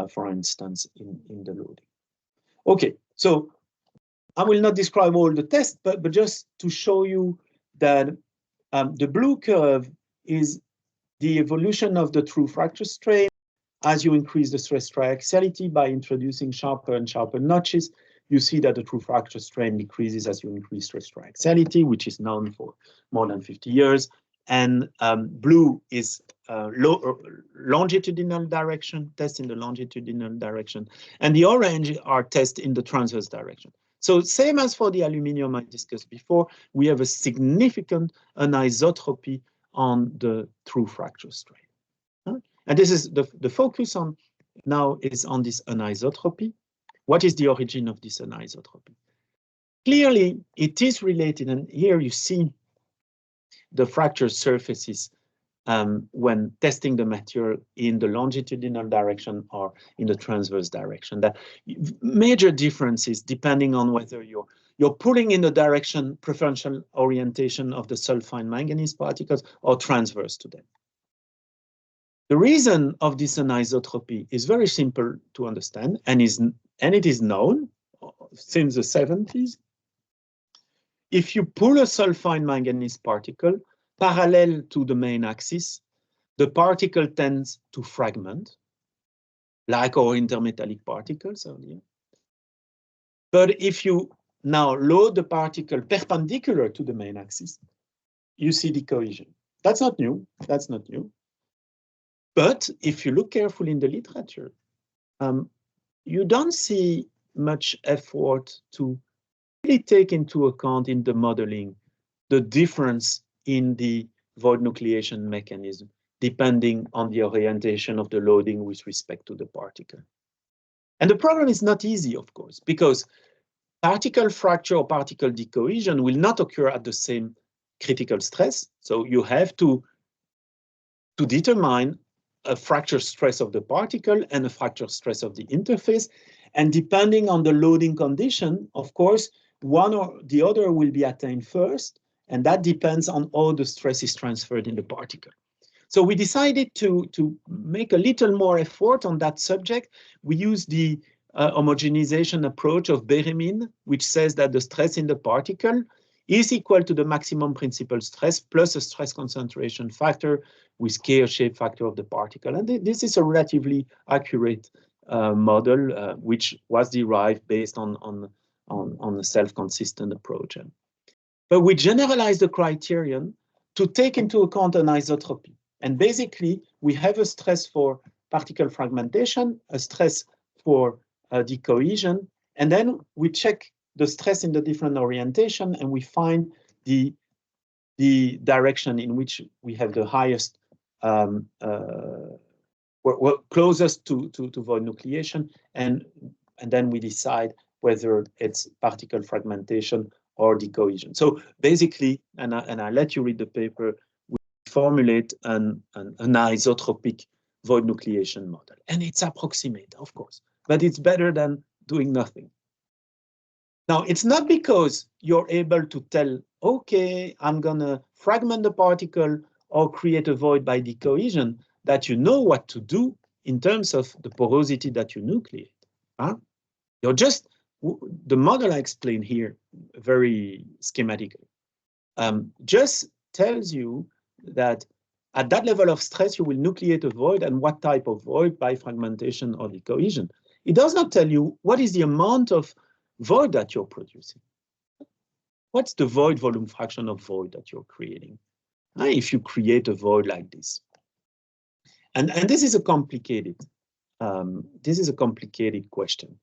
for instance, in the loading. Okay, so I will not describe all the tests, but just to show you that The blue curve is the evolution of the true fracture strain as you increase the stress triaxiality by introducing sharper and sharper notches. You see that the true fracture strain decreases as you increase stress triaxiality, which is known for more than 50 years. And blue is longitudinal direction, test in the longitudinal direction. And the orange are tests in the transverse direction. So same as for the aluminium I discussed before, we have a significant anisotropy on the true fracture strain. And this is the focus on now is on this anisotropy. What is the origin of this anisotropy? Clearly, it is related, and here you see the fracture surfaces when testing the material in the longitudinal direction or in the transverse direction. That major differences depending on whether you're pulling in the direction preferential orientation of the sulfide manganese particles or transverse to them. The reason of this anisotropy is very simple to understand, and it is known since the 70s. If you pull a sulfide manganese particle parallel to the main axis, the particle tends to fragment, like our intermetallic particles earlier. But if you now load the particle perpendicular to the main axis, you see decohesion. That's not new. That's not new. But if you look carefully in the literature, you don't see much effort to really take into account in the modeling the difference in the void nucleation mechanism, depending on the orientation of the loading with respect to the particle. And the problem is not easy, of course, because particle fracture or particle decohesion will not occur at the same critical stress. So you have to determine a fracture stress of the particle and a fracture stress of the interface. And depending on the loading condition, of course, one or the other will be attained first, and that depends on how the stress is transferred in the particle. So we decided to make a little more effort on that subject. We use the homogenization approach of Bérémine, which says that the stress in the particle is equal to the maximum principal stress plus a stress concentration factor with K, a shape factor of the particle. And this is a relatively accurate model, which was derived based on a self-consistent approach. But we generalize the criterion to take into account anisotropy. And basically, we have a stress for particle fragmentation, a stress for decohesion, and then we check the stress in the different orientation, and we find the direction in which we have the highest, we're closest to void nucleation, and then we decide whether it's particle fragmentation or decohesion. So basically, and I let you read the paper, we formulate an anisotropic void nucleation model. And it's approximate, of course, but it's better than doing nothing. Now, it's not because you're able to tell, okay, I'm gonna fragment the particle or create a void by decohesion, that you know what to do in terms of the porosity that you nucleate. Huh? You're just, the model I explained here very schematically, just tells you that at that level of stress, you will nucleate a void, and what type of void, by fragmentation or decohesion. It does not tell you what is the amount of void that you're producing. What's the void volume fraction of void that you're creating? If you create a void like this. And this is a complicated question.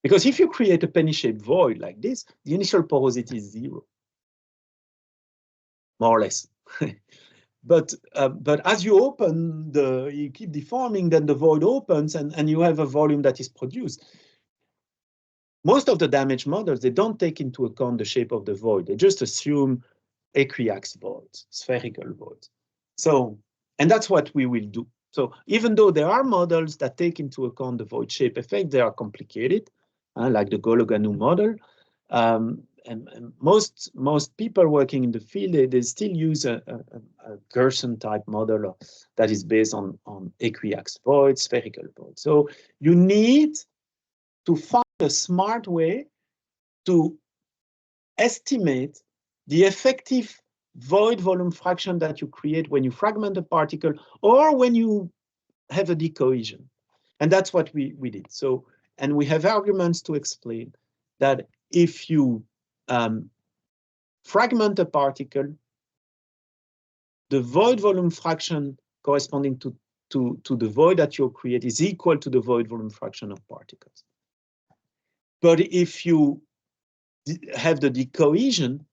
Because if you create a penny-shaped void like this, the initial porosity is 0, more or less. But as you open, you keep deforming, then the void opens, and you have a volume that is produced. Most of the damage models, they don't take into account the shape of the void. They just assume equiax voids, spherical voids. So, and that's what we will do. So even though there are models that take into account the void shape effect, they are complicated, like the Gologanu model. And most people working in the field, they still use a Gerson type model that is based on equiax voids, spherical voids. So you need to find a smart way to estimate the effective void volume fraction that you create when you fragment a particle or when you have a decohesion. And that's what we did. So, and we have arguments to explain that if you fragment a particle, the void volume fraction corresponding to the void that you create is equal to the void volume fraction of particles. But if you have the decohesion,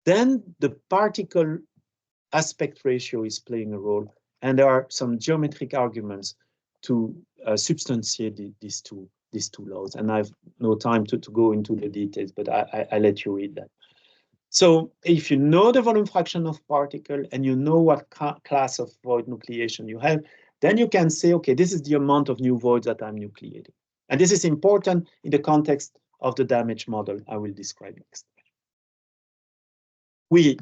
then the particle aspect ratio is playing a role, and there are some geometric arguments to substantiate these two laws. And I have no time to go into the details, but I let you read that. So if you know the volume fraction of particle and you know what class of void nucleation you have, then you can say, okay, this is the amount of new voids that I'm nucleating. And this is important in the context of the damage model I will describe next. We,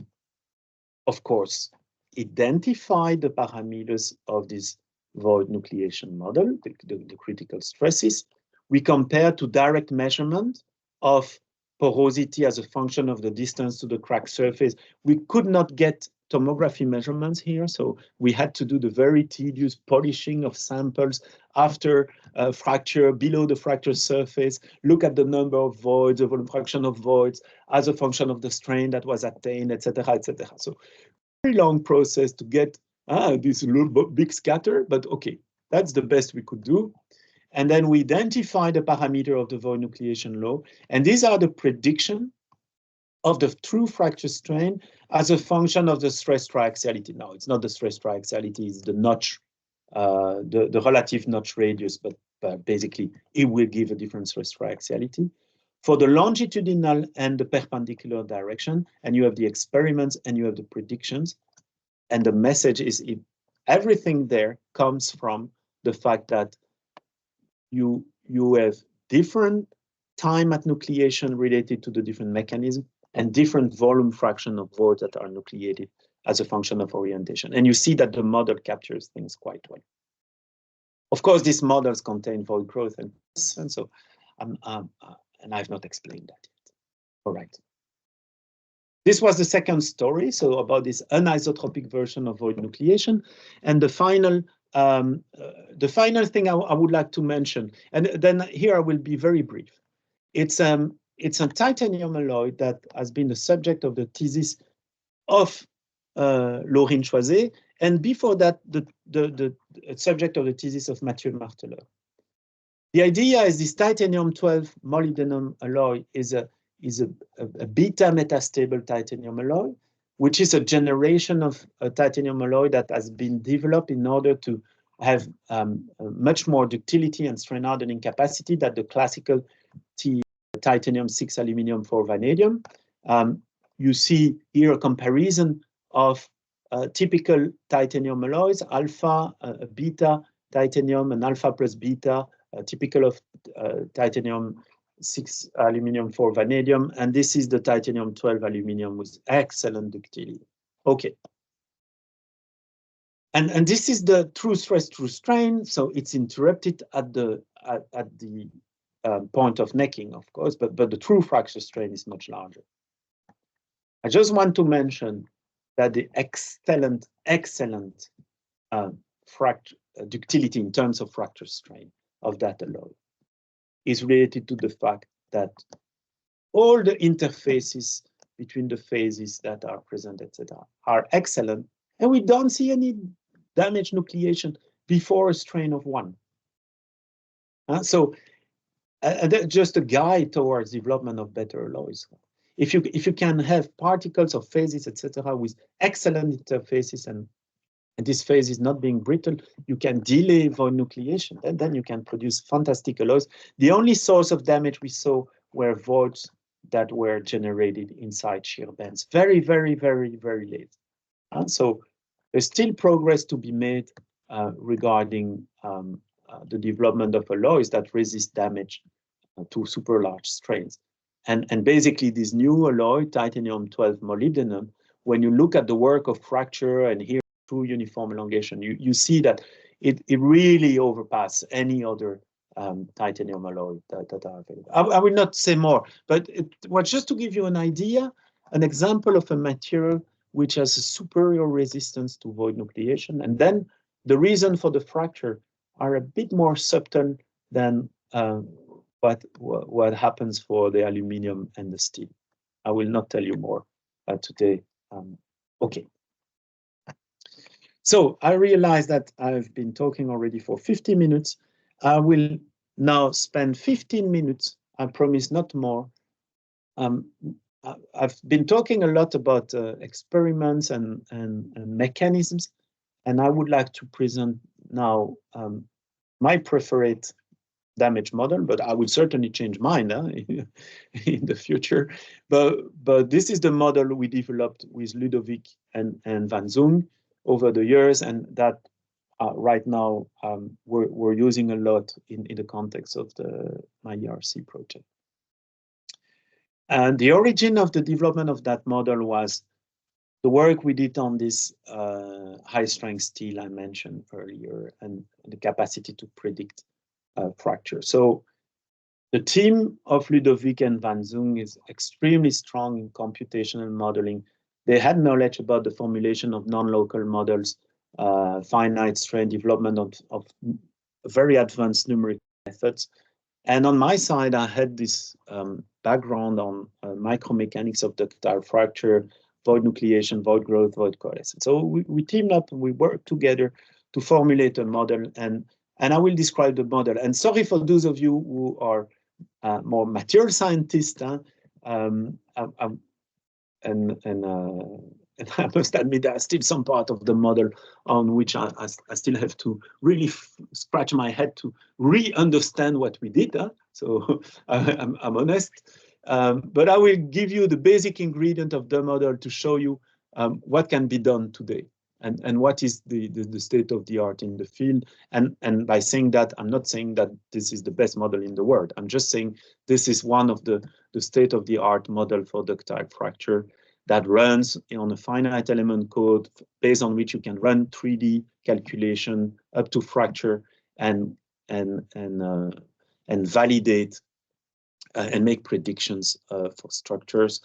of course, identify the parameters of this void nucleation model, the critical stresses. We compare to direct measurement of porosity as a function of the distance to the crack surface. We could not get tomography measurements here, so we had to do the very tedious polishing of samples after fracture, below the fracture surface, look at the number of voids, the volume fraction of voids as a function of the strain that was attained, etc., etc. So very long process to get this little big scatter, but okay, that's the best we could do. And then we identify the parameter of the void nucleation law, and these are the prediction of the true fracture strain as a function of the stress triaxiality. Now, it's not the stress triaxiality, it's the notch, the relative notch radius, but basically it will give a different stress triaxiality. For the longitudinal and the perpendicular direction, and you have the experiments and you have the predictions, and the message is everything there comes from the fact that you have different time at nucleation related to the different mechanism and different volume fraction of voids that are nucleated as a function of orientation. And you see that the model captures things quite well. Of course, these models contain void growth and so, and I've not explained that yet. All right. This was the second story, so about this anisotropic version of void nucleation. And the final thing I would like to mention, and then here I will be very brief. It's a titanium alloy that has been the subject of the thesis of Laurine Choiset, and before that, the subject of the thesis of Mathieu Marteleur. The idea is this titanium 12 molybdenum alloy is a beta metastable titanium alloy, which is a generation of a titanium alloy that has been developed in order to have much more ductility and strain hardening capacity than the classical titanium 6 aluminum 4 vanadium. You see here a comparison of typical titanium alloys, alpha, beta titanium, and alpha plus beta, typical of titanium 6 aluminum 4 vanadium, and this is the titanium 12 aluminum with excellent ductility. Okay. And this is the true stress, true strain, so it's interrupted at the point of necking, of course, but the true fracture strain is much larger. I just want to mention that the excellent ductility in terms of fracture strain of that alloy is related to the fact that all the interfaces between the phases that are present, etc., are excellent, and we don't see any damage nucleation before a strain of 1. So just a guide towards development of better alloys. If you can have particles or phases, etc., with excellent interfaces and this phase is not being brittle, you can delay void nucleation, and then you can produce fantastic alloys. The only source of damage we saw were voids that were generated inside shear bands, very, very, very, very late. So there's still progress to be made regarding the development of alloys that resist damage to super large strains. And basically this new alloy, titanium 12 molybdenum, when you look at the work of fracture and here true uniform elongation, you see that it really overpasses any other titanium alloy that are available. I will not say more, but it was just to give you an idea, an example of a material which has a superior resistance to void nucleation. And then the reason for the fracture are a bit more subtle than what happens for the aluminium and the steel. I will not tell you more today. Okay. So I realize that I've been talking already for 50 minutes. I will now spend 15 minutes, I promise not more. I've been talking a lot about experiments and mechanisms, and I would like to present now my preferred damage model, but I will certainly change mine in the future. But this is the model we developed with Ludovic and Van Zoong over the years, and that right now we're using a lot in the context of my ERC project. And the origin of the development of that model was the work we did on this high-strength steel I mentioned earlier, and the capacity to predict fracture. So the team of Ludovic and Van Zoong is extremely strong in computational modeling. They had knowledge about the formulation of non-local models, finite strain development of very advanced numerical methods. And on my side, I had this background on micromechanics of ductile fracture, void nucleation, void growth, void coalescence. So we teamed up and we worked together to formulate a model, and I will describe the model. And sorry for those of you who are more material scientists, and I must admit there are still some part of the model on which I still have to really scratch my head to re-understand what we did. So I'm honest. But I will give you the basic ingredient of the model to show you what can be done today and what is the state of the art in the field. And by saying that, I'm not saying that this is the best model in the world. I'm just saying this is one of the state of the art model for ductile fracture that runs on a finite element code based on which you can run 3D calculation up to fracture and validate and make predictions for structures,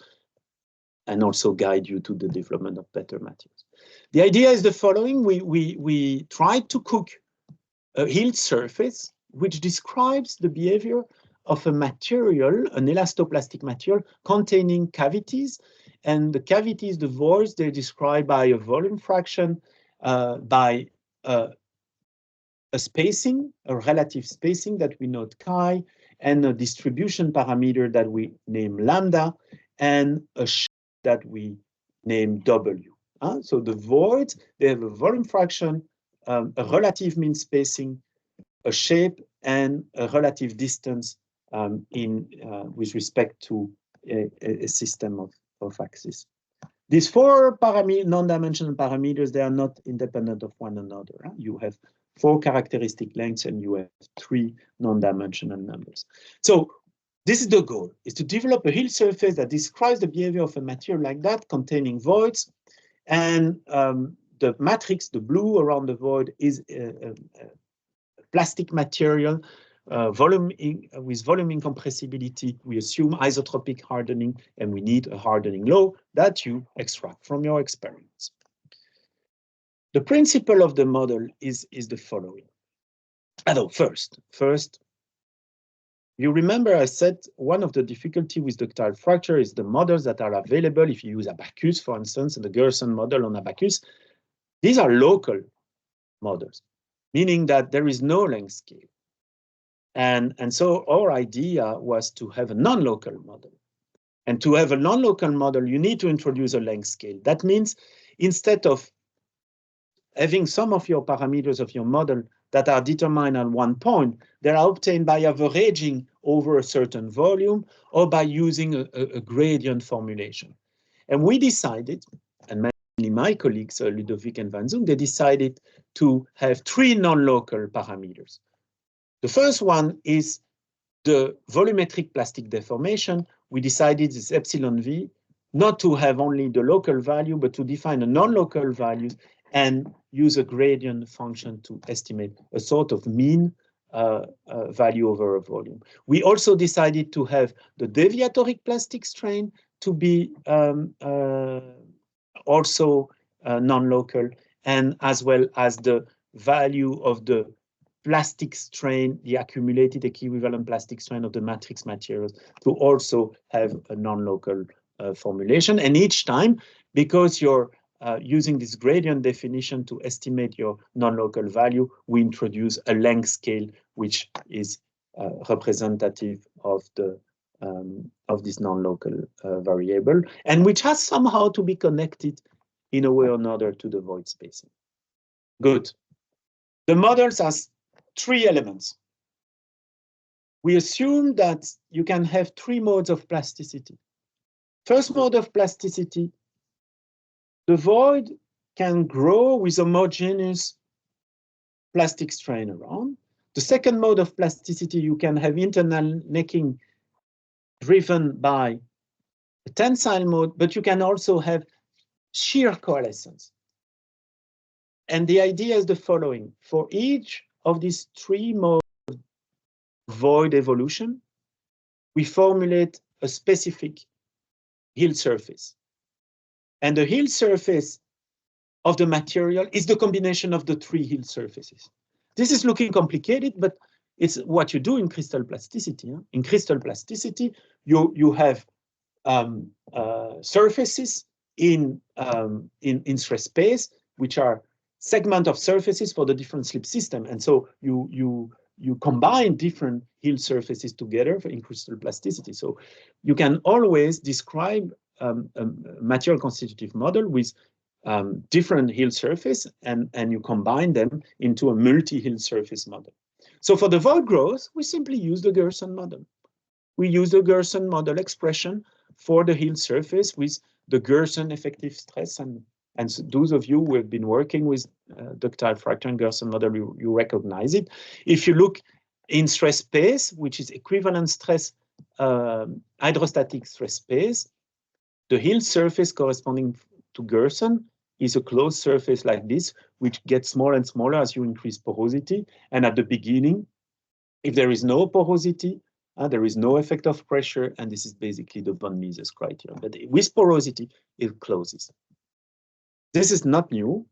and also guide you to the development of better materials. The idea is the following: we tried to cook a healed surface which describes the behavior of a material, an elastoplastic material containing cavities. And the cavities, the voids, they're described by a volume fraction, by a spacing, a relative spacing that we note chi, and a distribution parameter that we name lambda, and a shape that we name W. So the voids, they have a volume fraction, a relative mean spacing, a shape, and a relative distance with respect to a system of axis. These four non-dimensional parameters, they are not independent of one another. You have four characteristic lengths and you have three non-dimensional numbers. So this is the goal, is to develop a Hill surface that describes the behavior of a material like that, containing voids. And the matrix, the blue around the void, is a plastic material with volume incompressibility. We assume isotropic hardening, and we need a hardening law that you extract from your experiments. The principle of the model is the following. Although first, you remember I said one of the difficulty with ductile fracture is the models that are available. If you use Abacus, for instance, and the Gerson model on Abacus, these are local models, meaning that there is no length scale. And so our idea was to have a non-local model. And to have a non-local model, you need to introduce a length scale. That means instead of having some of your parameters of your model that are determined at one point, they are obtained by averaging over a certain volume or by using a gradient formulation. And we decided, and mainly my colleagues, Ludovic and Van Zoong, they decided to have three non-local parameters. The first one is the volumetric plastic deformation. We decided this epsilon v not to have only the local value, but to define a non-local values and use a gradient function to estimate a sort of mean value over a volume. We also decided to have the deviatoric plastic strain to be also non-local, and as well as the value of the plastic strain, the accumulated equivalent plastic strain of the matrix materials, to also have a non-local formulation. And each time, because you're using this gradient definition to estimate your non-local value, we introduce a length scale, which is representative of the of this non-local variable, and which has somehow to be connected in a way or another to the void spacing. Good. The models has three elements. We assume that you can have three modes of plasticity. First mode of plasticity, the void can grow with homogeneous plastic strain around. The second mode of plasticity, you can have internal necking driven by a tensile mode, but you can also have shear coalescence. And the idea is the following. For each of these three modes of void evolution, we formulate a specific Hill surface. And the Hill surface of the material is the combination of the three Hill surfaces. This is looking complicated, but it's what you do in crystal plasticity. Huh? In crystal plasticity, you have surfaces in stress space, which are segment of surfaces for the different slip system. And so you combine different Hill surfaces together in crystal plasticity. So you can always describe a material constitutive model with different Hill surface, and you combine them into a multi-Hill surface model. So for the void growth, we simply use the Gerson model. We use the Gerson model expression for the Hill surface with the Gerson effective stress. And so those of you who have been working with ductile fracture and Gerson model, you recognize it. If you look in stress space, which is equivalent stress, hydrostatic stress space, the Hill surface corresponding to Gerson is a closed surface like this, which gets smaller and smaller as you increase porosity. And at the beginning, if there is no porosity, there is no effect of pressure, and this is basically the von Mises criterion. But with porosity, it closes. This is not new.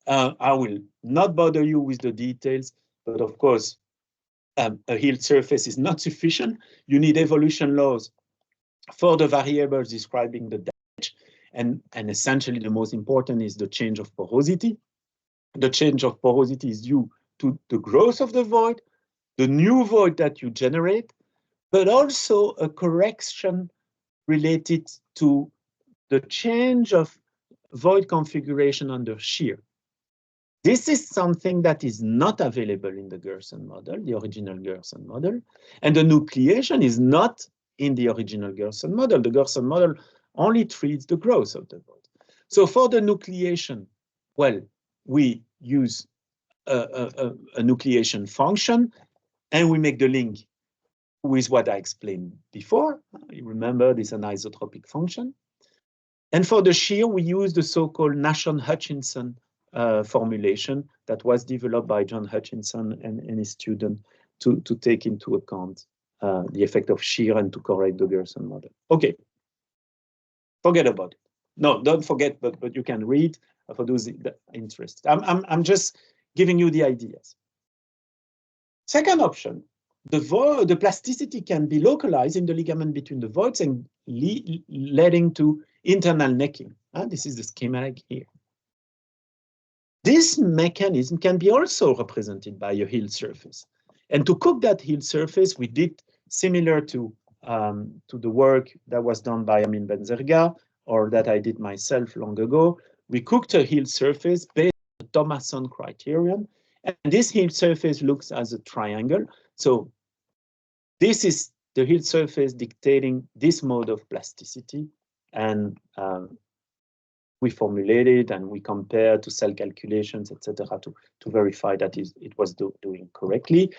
I will not bother you with the details, but of course, a Hill surface is not sufficient. You need evolution laws for the variables describing the damage, and essentially the most important is the change of porosity. The change of porosity is due to the growth of the void, the new void that you generate, but also a correction related to the change of void configuration under shear. This is something that is not available in the Gerson model, the original Gerson model, and the nucleation is not in the original Gerson model. The Gerson model only treats the growth of the void. So for the nucleation, well, we use a nucleation function, and we make the link with what I explained before. You remember this anisotropic function. And for the shear, we use the so-called Nashon-Hutchinson formulation that was developed by John Hutchinson and his student to take into account the effect of shear and to correct the Gerson model. Okay, forget about it. No, don't forget, but you can read for those interested. I'm just giving you the ideas. Second option, the plasticity can be localized in the ligament between the voids and leading to internal necking. This is the schematic here. This mechanism can be also represented by a Hill surface. And to cook that Hill surface, we did similar to the work that was done by Amin Benzerga, or that I did myself long ago. We cooked a Hill surface based on the Thomasson criterion. And this Hill surface looks as a triangle. So this is the Hill surface dictating this mode of plasticity. And we formulated and we compared to cell calculations, etc., to verify that it was doing correctly.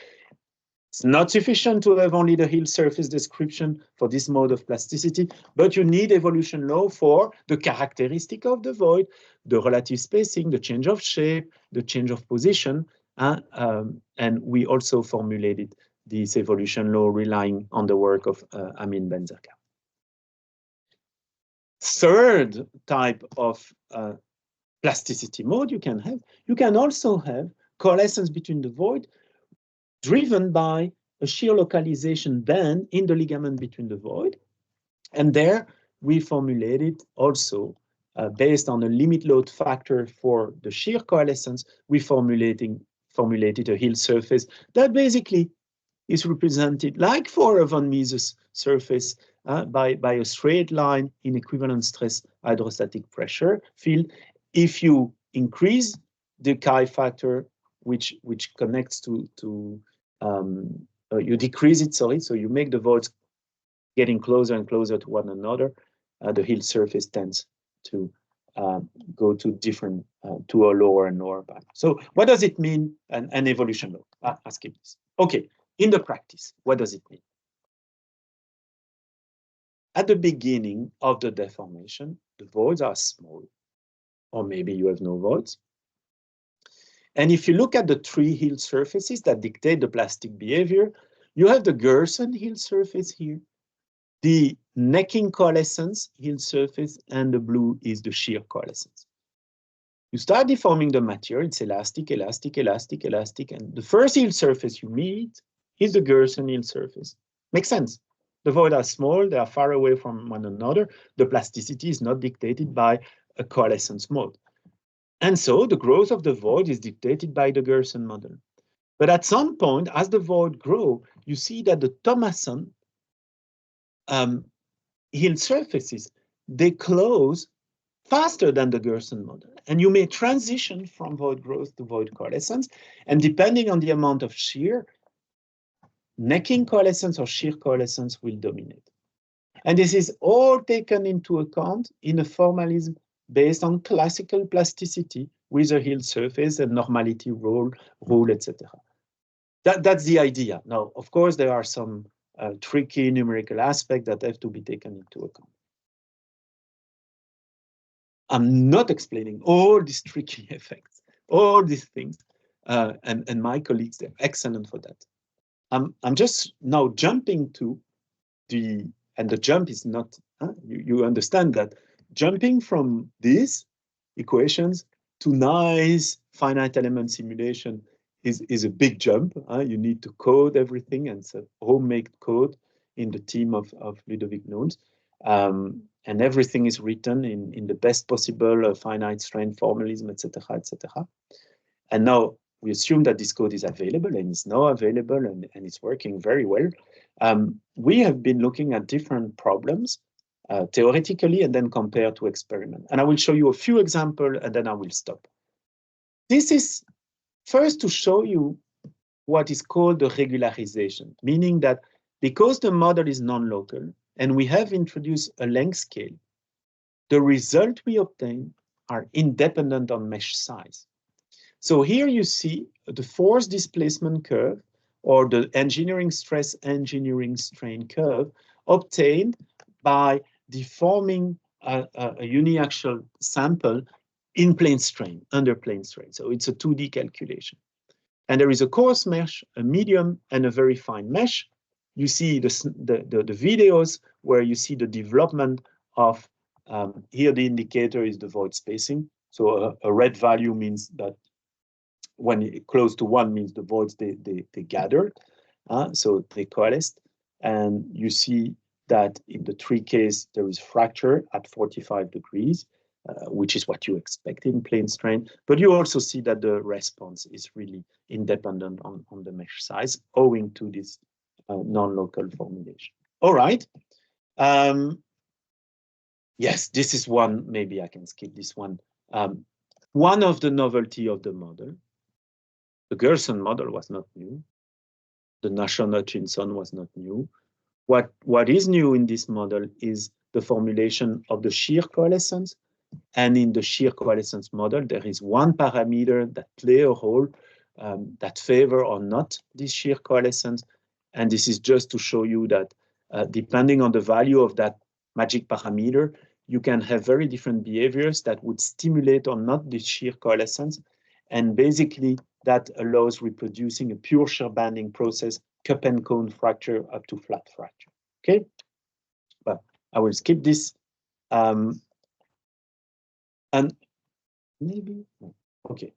It's not sufficient to have only the Hill surface description for this mode of plasticity, but you need evolution law for the characteristic of the void, the relative spacing, the change of shape, the change of position, and we also formulated this evolution law relying on the work of Amin Benzerga. third type of plasticity mode you can have. You can also have coalescence between the void driven by a shear localization band in the ligament between the void. And there we formulated also, based on a limit load factor for the shear coalescence, we formulated a Hill surface that basically is represented like for a von Mises surface by a straight line in equivalent stress hydrostatic pressure field. If you increase the chi factor, which connects to you decrease it, sorry, so you make the voids getting closer and closer to one another, the Hill surface tends to go to different, to a lower and lower value. So what does it mean, an evolution law? Ask it this. Okay, in the practice, what does it mean? At the beginning of the deformation, the voids are small, or maybe you have no voids. And if you look at the three Hill surfaces that dictate the plastic behavior, you have the Gerson Hill surface here, the necking coalescence Hill surface, and the blue is the shear coalescence. You start deforming the material, it's elastic, elastic, elastic, elastic, and the first Hill surface you meet is the Gerson Hill surface. Makes sense. The voids are small, they are far away from one another. The plasticity is not dictated by a coalescence mode. And so the growth of the void is dictated by the Gerson model. But at some point, as the void grows, you see that the Thomason Hill surfaces, they close faster than the Gerson model. And you may transition from void growth to void coalescence. And depending on the amount of shear, necking coalescence or shear coalescence will dominate. And this is all taken into account in a formalism based on classical plasticity with a Hill surface and normality rule, etc. That's the idea. Now, of course, there are some tricky numerical aspects that have to be taken into account. I'm not explaining all these tricky effects, all these things, and my colleagues, they're excellent for that. I'm just now jumping to and the jump is not, you understand that jumping from these equations to nice finite element simulation is a big jump. You need to code everything, and it's a homemade code in the team of Ludovic Nunes. And everything is written in the best possible finite strain formalism, etc., etc. And now we assume that this code is available, and it's now available, and it's working very well. We have been looking at different problems theoretically and then compared to experiment. And I will show you a few examples, and then I will stop. This is first to show you what is called the regularization, meaning that because the model is non-local and we have introduced a length scale, the result we obtain are independent on mesh size. So here you see the force displacement curve, or the engineering stress, engineering strain curve, obtained by deforming a uniaxial sample in plane strain, under plane strain. So it's a 2D calculation. And there is a coarse mesh, a medium, and a very fine mesh. You see the videos where you see the development of, here the indicator is the void spacing. So a red value means that when close to 1 means the voids, they gathered, so they coalesced. And you see that in the 3 case, there is fracture at 45 degrees, which is what you expect in plane strain. But you also see that the response is really independent on the mesh size, owing to this non-local formulation. All right. Yes, this is one, maybe I can skip this one. One of the novelty of the model, the Gerson model was not new. The Nashon-Hutchinson was not new. What is new in this model is the formulation of the shear coalescence. And in the shear coalescence model, there is one parameter that plays a role that favor or not this shear coalescence. And this is just to show you that depending on the value of that magic parameter, you can have very different behaviors that would stimulate or not the shear coalescence. And basically, that allows reproducing a pure shear banding process, cup and cone fracture up to flat fracture. Okay, but I will skip this. And maybe, okay.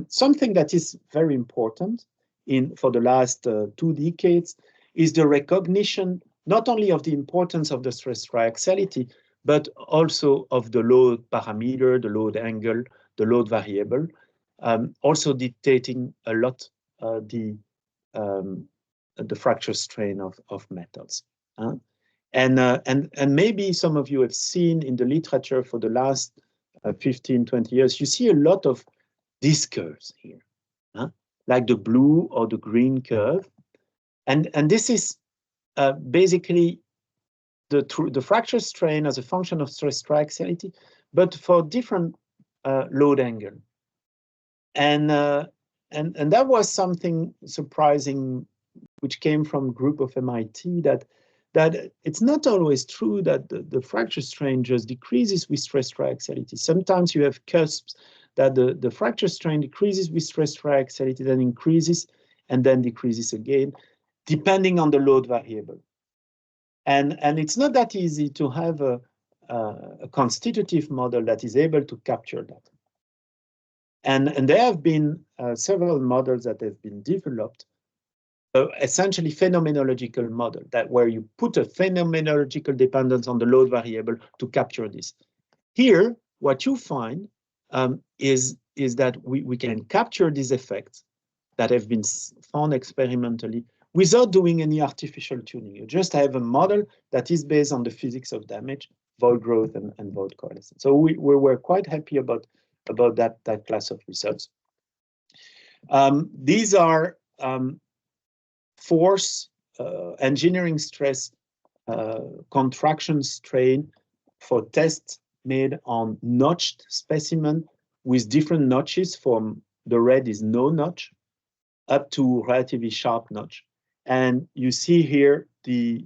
Something that is very important for the last 2 decades is the recognition not only of the importance of the stress triaxiality, but also of the load parameter, the load angle, the load variable, also dictating a lot the fracture strain of metals. And maybe some of you have seen in the literature for the last 15, 20 years, you see a lot of these curves here, like the blue or the green curve. And this is basically the fracture strain as a function of stress triaxiality, but for different load angle. And that was something surprising, which came from a group of MIT, that it's not always true that the fracture strain just decreases with stress triaxiality. Sometimes you have cusps that the fracture strain decreases with stress triaxiality, then increases, and then decreases again, depending on the load variable. And it's not that easy to have a constitutive model that is able to capture that. And there have been several models that have been developed, essentially phenomenological model, that where you put a phenomenological dependence on the load variable to capture this. Here, what you find is that we can capture these effects that have been found experimentally without doing any artificial tuning. You just have a model that is based on the physics of damage, void growth, and void coalescence. So we were quite happy about that class of results. These are force, engineering stress, contraction strain for tests made on notched specimen with different notches, from the red is no notch up to relatively sharp notch. And you see here the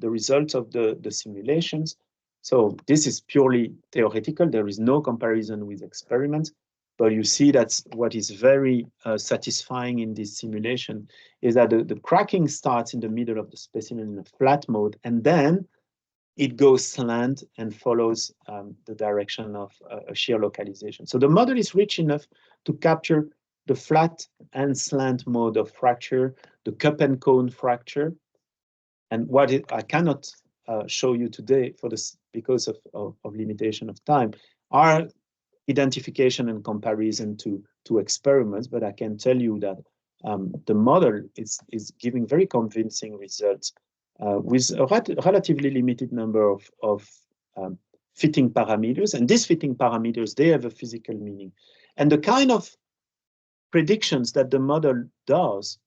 results of the simulations. So this is purely theoretical. There is no comparison with experiments, but you see that's what is very satisfying in this simulation is that the cracking starts in the middle of the specimen in a flat mode, and then it goes slant and follows the direction of a shear localization. So the model is rich enough to capture the flat and slant mode of fracture, the cup and cone fracture. And what I cannot show you today for this because of limitation of time are identification and comparison to experiments, but I can tell you that the model is giving very convincing results with a relatively limited number of fitting parameters. And these fitting parameters, they have a physical meaning. And the kind of predictions that the model does,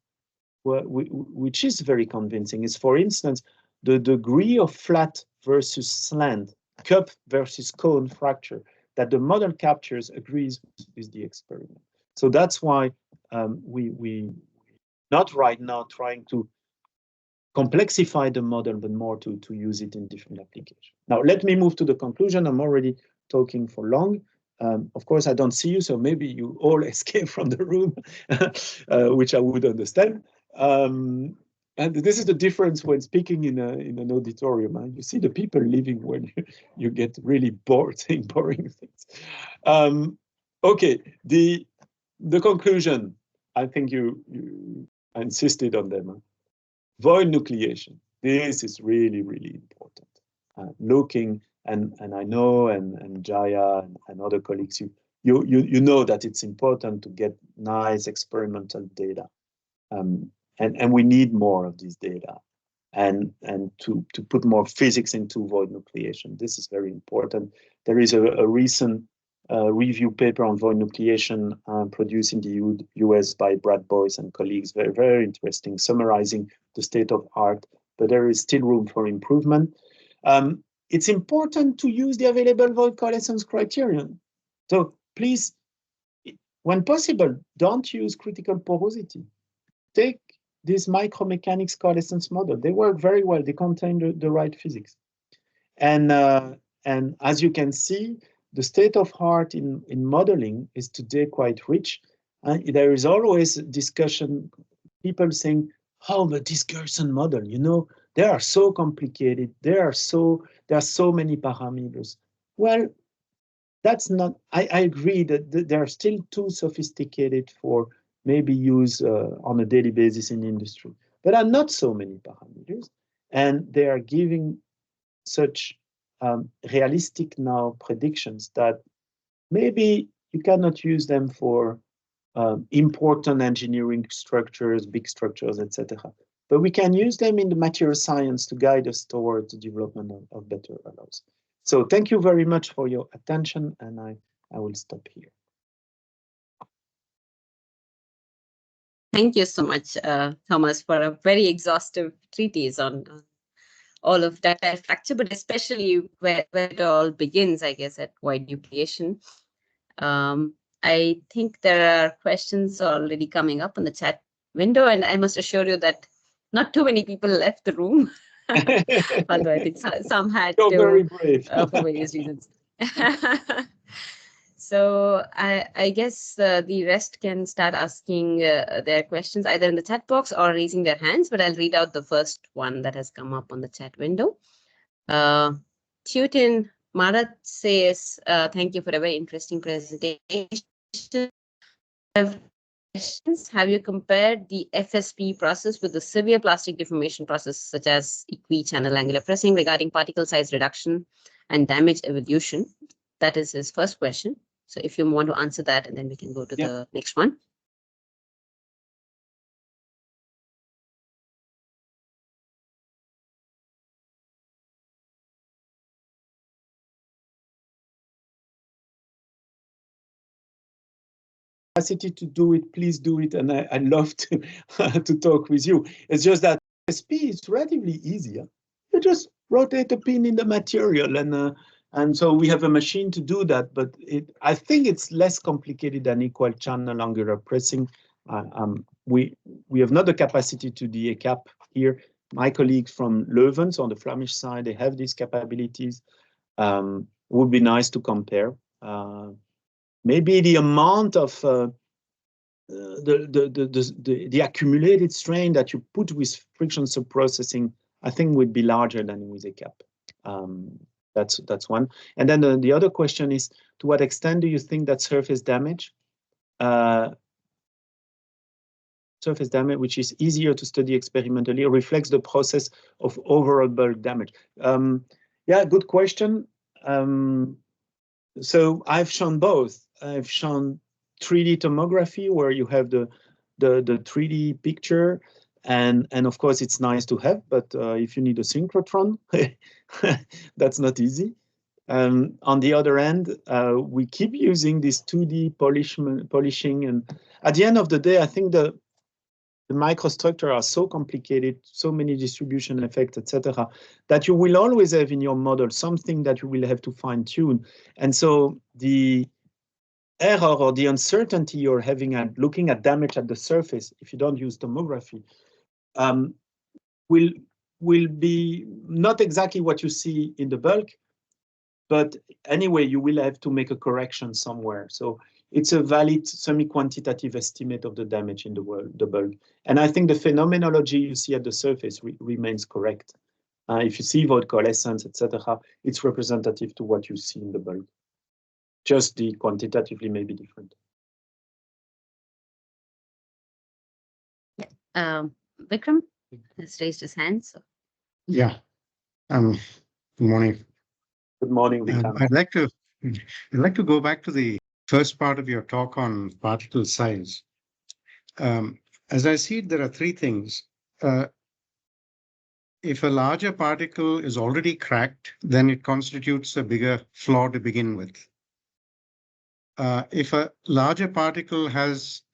which is very convincing, is, for instance, the degree of flat versus slant, cup versus cone fracture that the model captures agrees with the experiment. So that's why we not right now trying to complexify the model, but more to use it in different applications. Now, let me move to the conclusion. I'm already talking for long. Of course, I don't see you, so maybe you all escape from the room, which I would understand. And this is the difference when speaking in an auditorium. You see the people leaving when you get really bored saying boring things. Okay, the conclusion. I think you insisted on them. Void nucleation. This is really, really important. Looking, and I know, and Jaya and other colleagues, you know that it's important to get nice experimental data. And we need more of this data, and to put more physics into void nucleation. This is very important. There is a recent review paper on void nucleation produced in the US by Brad Boyce and colleagues. Very, very interesting, summarizing the state of art, but there is still room for improvement. It's important to use the available void coalescence criterion. So please, when possible, don't use critical porosity. Take this micromechanics coalescence model. They work very well. They contain the right physics. And as you can see, the state of art in modeling is today quite rich. There is always discussion, people saying, oh, but this Gerson model, you know, they are so complicated. They there are so many parameters. Well, that's not, I agree that they are still too sophisticated for maybe use on a daily basis in industry. But are not so many parameters, and they are giving such realistic now predictions that maybe you cannot use them for important engineering structures, big structures, etc. But we can use them in the material science to guide us towards the development of better alloys. So thank you very much for your attention, and I will stop here. Thank you so much, Thomas, for a very exhaustive treatise on all of ductile fracture, but especially where it all begins, I guess, at void nucleation. I think there are questions already coming up on the chat window, and I must assure you that not too many people left the room, although I think some had You're to, very brave. for various reasons. So I guess the rest can start asking their questions either in the chat box or raising their hands, but I'll read out the first one that has come up on the chat window. Tutin Marat says, thank you for a very interesting presentation. Have you compared the FSP process with the severe plastic deformation process, such as equi-channel angular pressing, regarding particle size reduction and damage evolution? That is his first question. So if you want to answer that, and then we can go to the next one. Capacity to do it, please do it, and I love to to talk with you. It's just that FSP is relatively easier. You just rotate a pin in the material, and so we have a machine to do that. But I think it's less complicated than equal channel angular pressing. We have not the capacity to do a cap here. My colleagues from Louvain, so on the Flemish side, they have these capabilities. Would be nice to compare. Maybe the amount of the accumulated strain that you put with friction subprocessing, I think, would be larger than with a cap. That's one. And then the other question is, to what extent do you think that surface damage, which is easier to study experimentally, reflects the process of overall bulk damage? Yeah, good question. So I've shown both. I've shown 3D tomography, where you have the 3D picture, and of course it's nice to have, but if you need a synchrotron, that's not easy. On the other end, we keep using this 2D polishing, and at the end of the day, I think the microstructures are so complicated, so many distribution effects, etc., that you will always have in your model something that you will have to fine tune. And so the error or the uncertainty you're having at looking at damage at the surface, if you don't use tomography, will be not exactly what you see in the bulk, but anyway, you will have to make a correction somewhere. So it's a valid semi-quantitative estimate of the damage in the bulk. And I think the phenomenology you see at the surface remains correct. If you see void coalescence, etc., it's representative to what you see in the bulk. Just the quantitatively may be different. Vikram has raised his hand. So. Yeah. Good morning. Good morning, Vikram. I'd like to go back to the first part of your talk on particle size. As I see it, there are three things. If a larger particle is already cracked, then it constitutes a bigger flaw to begin with. If a larger particle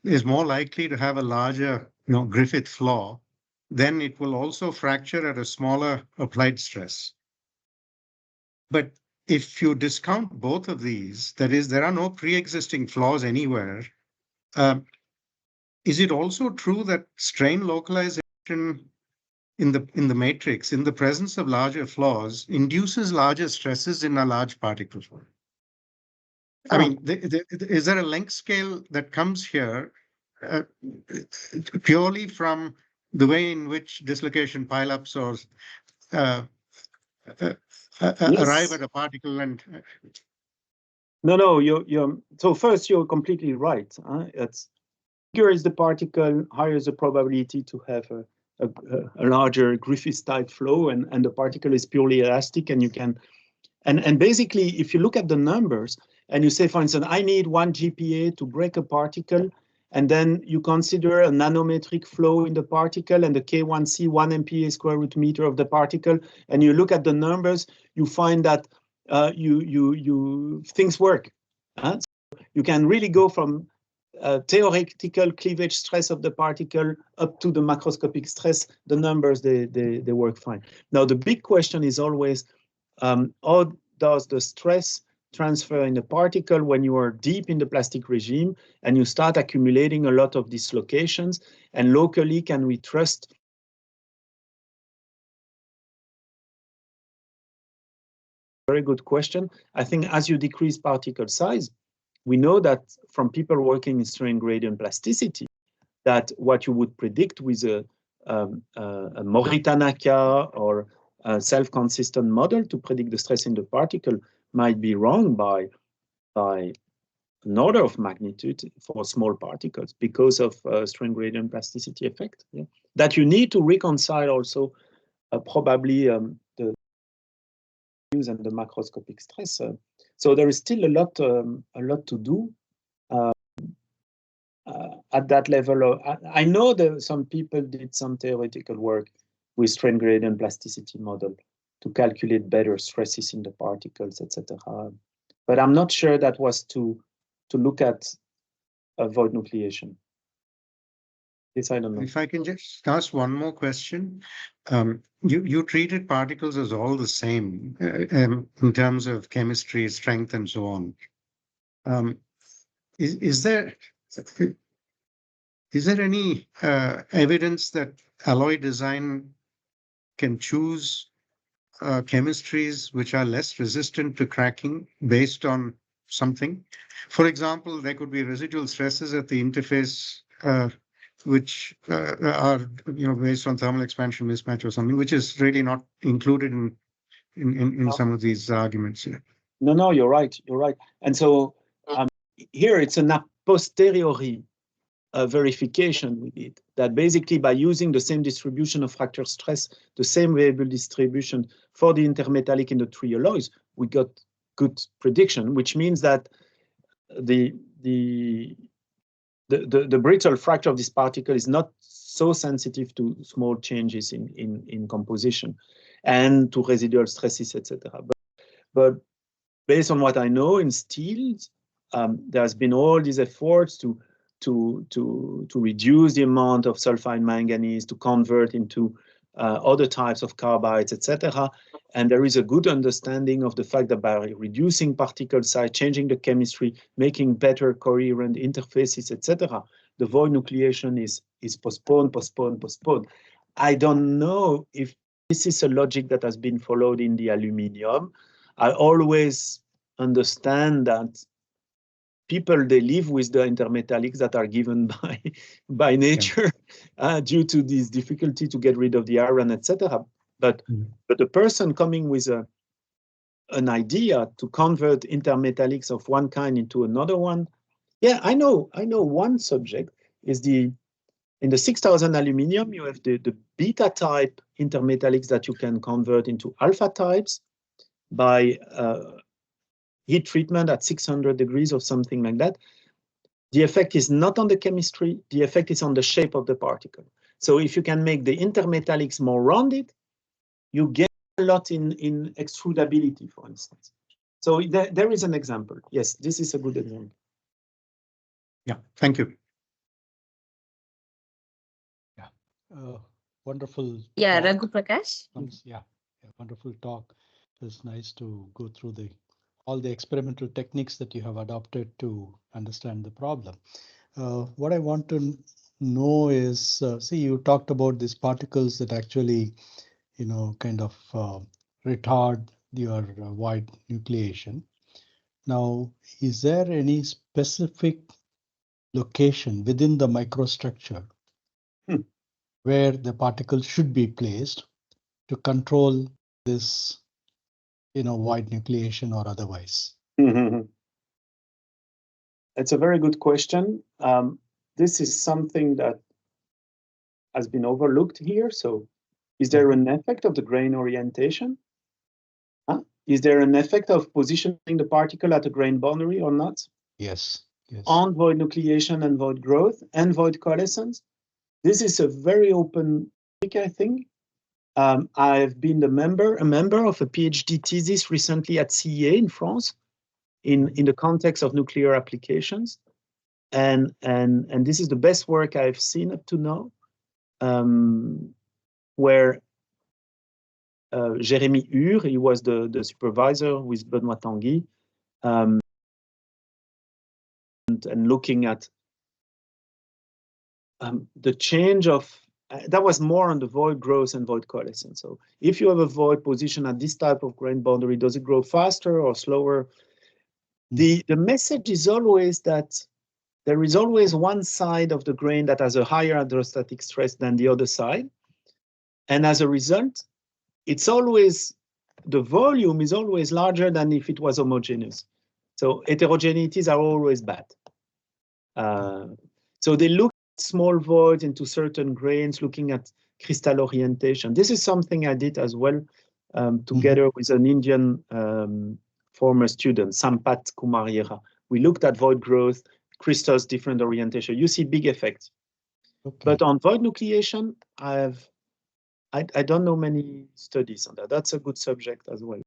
is more likely to have a larger, Griffith flaw, then it will also fracture at a smaller applied stress. But if you discount both of these, that is, there are no pre-existing flaws anywhere, is it also true that strain localization in the matrix, in the presence of larger flaws, induces larger stresses in a large particle? I mean, is there a length scale that comes here purely from the way in which dislocation pileups or arrive at a particle and. No, so first you're completely right. It's bigger is the particle, higher is the probability to have a larger Griffith type flow, and the particle is purely elastic, and you can, and basically if you look at the numbers and you say, for instance, I need 1 GPa to break a particle, and then you consider a nanometric flow in the particle and the K1C 1 MPa square root meter of the particle, and you look at the numbers, you find that things work. So you can really go from theoretical cleavage stress of the particle up to the macroscopic stress. The numbers, they work fine. Now the big question is always, how does the stress transfer in the particle when you are deep in the plastic regime and you start accumulating a lot of dislocations, and locally can we trust? Very good question. I think as you decrease particle size, we know that from people working in strain gradient plasticity, that what you would predict with a Mori-Tanaka or a self-consistent model to predict the stress in the particle might be wrong by an order of magnitude for small particles because of strain gradient plasticity effect. Yeah. That you need to reconcile also probably the use and the macroscopic stress. So there is still a lot to do at that level. I know that some people did some theoretical work with strain gradient plasticity model to calculate better stresses in the particles, etc. But I'm not sure that was to look at void nucleation. This I don't know. If I can just ask one more question. You treated particles as all the same in terms of chemistry, strength, and so on. Is there any evidence that alloy design can choose chemistries which are less resistant to cracking based on something? For example, there could be residual stresses at the interface which are based on thermal expansion mismatch or something, which is really not included in some of these arguments here. No, you're right. And so here it's an a posteriori verification we did, that basically by using the same distribution of fracture stress, the same variable distribution for the intermetallic in the three alloys, we got good prediction, which means that the brittle fracture of this particle is not so sensitive to small changes in composition and to residual stresses, etc. But based on what I know in steels, there's been all these efforts to reduce the amount of sulfide manganese, to convert into other types of carbides, etc. And there is a good understanding of the fact that by reducing particle size, changing the chemistry, making better coherent interfaces, etc., the void nucleation is postponed. I don't know if this is a logic that has been followed in the aluminium. I always understand that people, they live with the intermetallics that are given by nature, due to this difficulty to get rid of the iron, etc. But the person coming with an idea to convert intermetallics of one kind into another one, yeah, I know one subject is in the 6000 aluminium, you have the beta type intermetallics that you can convert into alpha types by heat treatment at 600 degrees or something like that. The effect is not on the chemistry, the effect is on the shape of the particle. So if you can make the intermetallics more rounded, you get a lot in extrudability, for instance. So there is an example. Yes, this is a good example. Yeah, thank you. Yeah, wonderful. Yeah, Raghu Prakash. Yeah, wonderful talk. It was nice to go through all the experimental techniques that you have adopted to understand the problem. What I want to know is, see, you talked about these particles that actually, kind of retard your void nucleation. Now, is there any specific location within the microstructure where the particle should be placed to control this void nucleation or otherwise? It's a very good question. This is something that has been overlooked here. So is there an effect of the grain orientation? Is there an effect of positioning the particle at a grain boundary or not? Yes. On void nucleation and void growth and void coalescence? This is a very open topic, I think. I've been a member of a PhD thesis recently at CEA in France in the context of nuclear applications. And this is the best work I've seen up to now, where Jérémy Hure, he was the supervisor with Benoît Tanguy, and looking at the change of, that was more on the void growth and void coalescence. So if you have a void position at this type of grain boundary, does it grow faster or slower? The message is always that there is always one side of the grain that has a higher hydrostatic stress than the other side. And as a result, it's always, the volume is always larger than if it was homogeneous. So heterogeneities are always bad. So they look at small voids into certain grains, looking at crystal orientation. This is something I did as well, together with an Indian former student, Sampat Kumariera. We looked at void growth, crystals, different orientation. You see big effects. Okay. But on void nucleation, I don't know many studies on that. That's a good subject as well.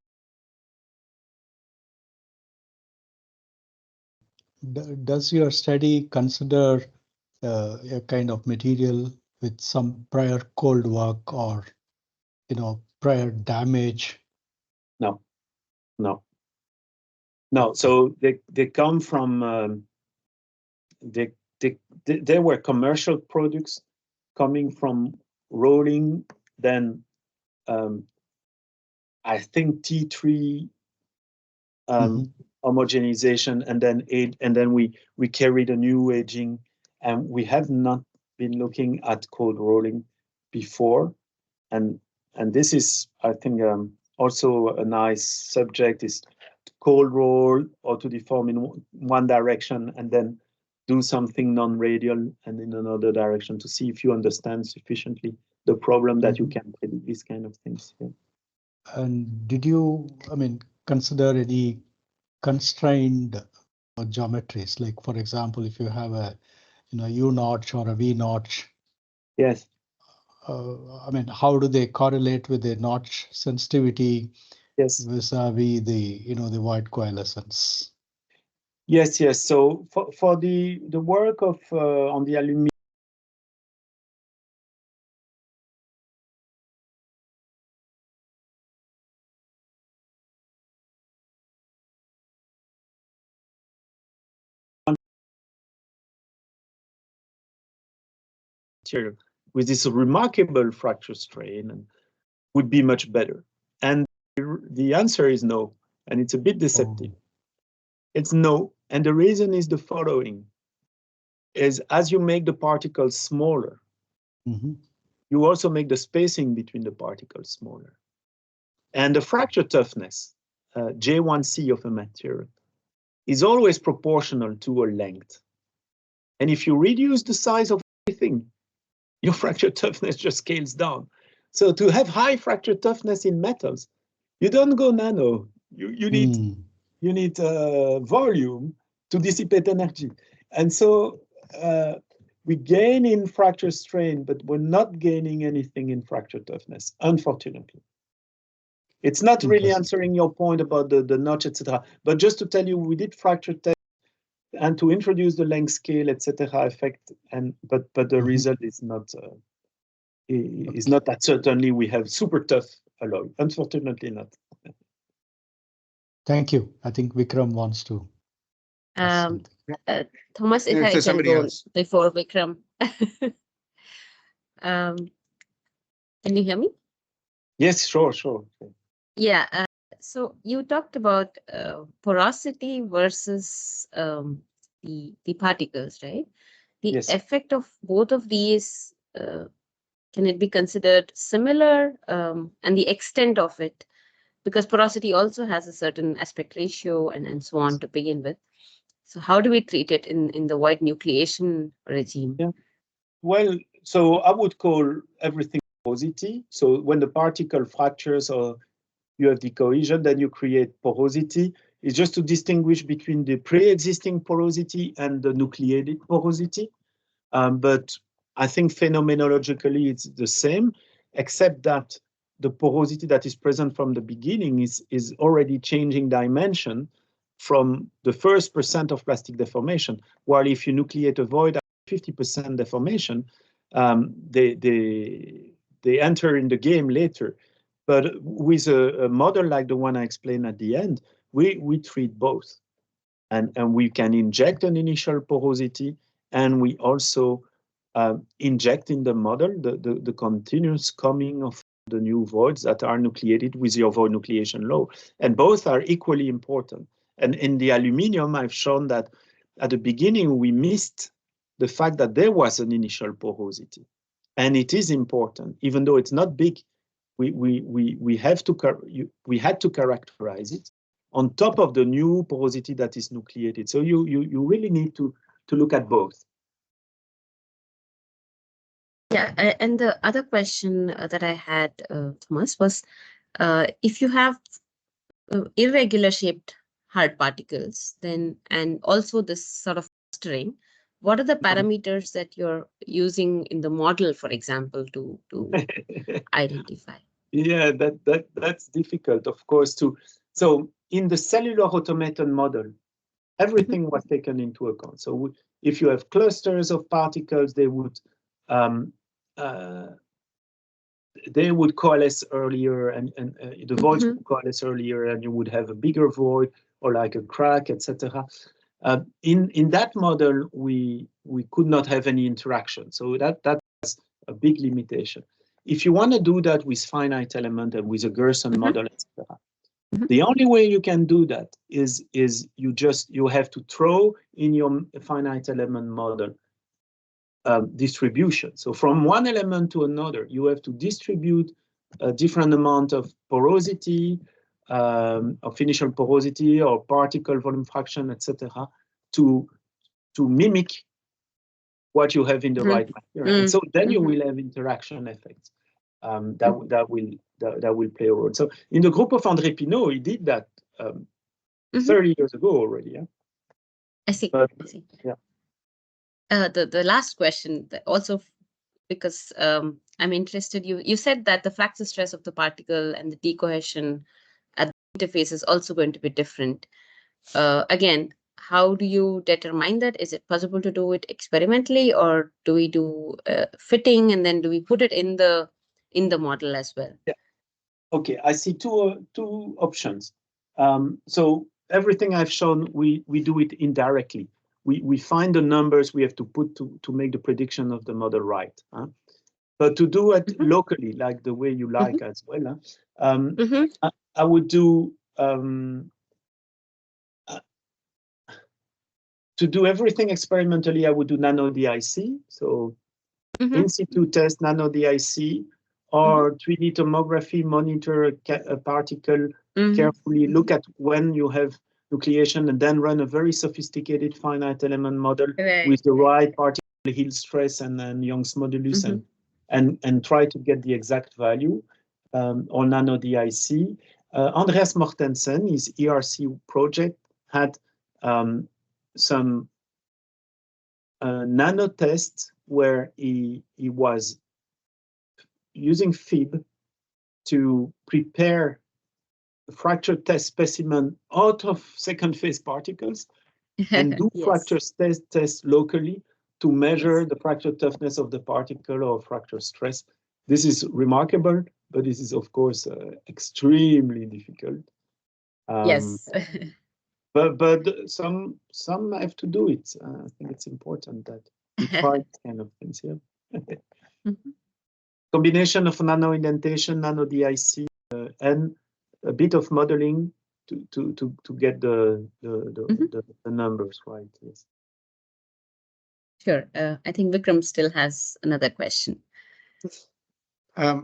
Does your study consider a kind of material with some prior cold work or, prior damage? No. So they come from, they were commercial products coming from rolling, then I think T3 homogenization, and then we carried a new aging, and we have not been looking at cold rolling before, and this is, I think, also a nice subject, is to cold roll or to deform in one direction and then do something non-radial and in another direction to see if you understand sufficiently the problem that you can predict these kind of things. Yeah. And did you, consider any constrained geometries? Like, for example, if you have a, U notch or a V notch. Yes. How do they correlate with the notch sensitivity? Yes. Vis-a-vis the, the void coalescence? Yes. So for the work of on the aluminium material with this remarkable fracture strain and would be much better. And the answer is no, and it's a bit deceptive. It's no, and the reason is the following: is as you make the particles smaller, you also make the spacing between the particles smaller. And the fracture toughness, J1C of a material, is always proportional to a length. And if you reduce the size of everything, your fracture toughness just scales down. So to have high fracture toughness in metals, you don't go nano. You need volume to dissipate energy. And so we gain in fracture strain, but we're not gaining anything in fracture toughness, unfortunately. It's not really answering your point about the notch, etc. But just to tell you, we did fracture test and to introduce the length scale, etc. effect, and but the result is not that certainly we have super tough alloy. Unfortunately, not. Thank you. I think Vikram wants to. Thomas, if I can go before Vikram. Can you hear me? Yes, sure. Yeah. So you talked about porosity versus the particles, right? The effect of both of these, can it be considered similar? And the extent of it, because porosity also has a certain aspect ratio and so on to begin with. So how do we treat it in the void nucleation regime? Yeah. Well, so I would call everything porosity. So when the particle fractures or you have the cohesion, then you create porosity. It's just to distinguish between the pre-existing porosity and the nucleated porosity. But I think phenomenologically it's the same, except that the porosity that is present from the beginning is already changing dimension from the first % of plastic deformation, while if you nucleate a void at 50% deformation, they enter in the game later. But with a model like the one I explained at the end, we treat both. And we can inject an initial porosity, and we also inject in the model the continuous coming of the new voids that are nucleated with your void nucleation law. And both are equally important. And in the aluminium, I've shown that at the beginning, we missed the fact that there was an initial porosity. And it is important, even though it's not big, we had to characterize it on top of the new porosity that is nucleated. So you really need to look at both. Yeah, and the other question that I had, Thomas, was if you have irregular shaped hard particles, then and also this sort of clustering, what are the parameters that you're using in the model, for example, to identify? Yeah, that's difficult, of course, too. So in the cellular automaton model, everything was taken into account. So if you have clusters of particles, they would coalesce earlier, and the voids would coalesce earlier, and you would have a bigger void or like a crack, etc. In that model, we could not have any interaction. So that's a big limitation. If you want to do that with finite element and with a Gerson model, etc., the only way you can do that is you have to throw in your finite element model distribution. So from one element to another, you have to distribute a different amount of porosity, of initial porosity or particle volume fraction, etc., to mimic what you have in the right material. And so then you will have interaction effects that will play a role. So in the group of André Pinault, he did that 30 years ago already. Yeah? I see. I see. Yeah. The last question, also because I'm interested, you said that the fracture stress of the particle and the decohesion at the interface is also going to be different. Again, how do you determine that? Is it possible to do it experimentally, or do we do fitting and then do we put it in the model as well? Yeah. Okay, I see two options. So everything I've shown, we do it indirectly. We find the numbers we have to put to make the prediction of the model right. But to do it locally, like the way you like as well, I would do to do everything experimentally. I would do nano DIC, so in situ test nano DIC, or 3D tomography, monitor a particle carefully, look at when you have nucleation, and then run a very sophisticated finite element model with the right particle Hill stress and then Young's modulus, and try to get the exact value, or nano DIC. Andreas Mortensen, his ERC project, had some nano tests where he was using FIB to prepare a fracture test specimen out of second phase particles and do fracture tests locally to measure the fracture toughness of the particle or fracture stress. This is remarkable, but this is, of course, extremely difficult. Yes. But some have to do it. I think it's important that we try these kind of things here. Combination of nano indentation, nano DIC, and a bit of modeling to get the numbers right. Yes. Sure. I think Vikram still has another question. I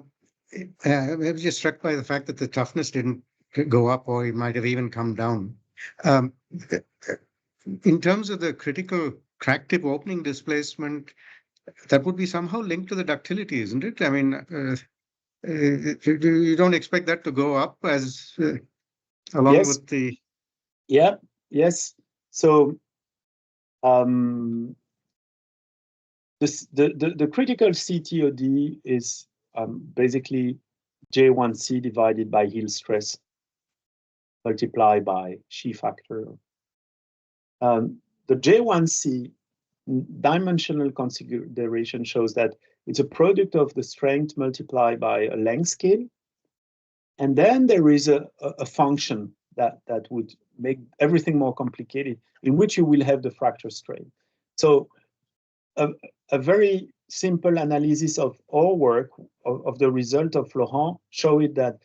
was just struck by the fact that the toughness didn't go up, or it might have even come down. Um, in terms of the critical crack tip opening displacement, that would be somehow linked to the ductility, isn't it? I mean, you don't expect that to go up as along Yes. with the. Yeah. Yes. So the critical CTOD is basically J1C divided by heel stress multiplied by shear factor. The J1C dimensional consideration shows that it's a product of the strength multiplied by a length scale. And then there is a function that would make everything more complicated, in which you will have the fracture strain. So a very simple analysis of our work, of the result of Laurent, showed that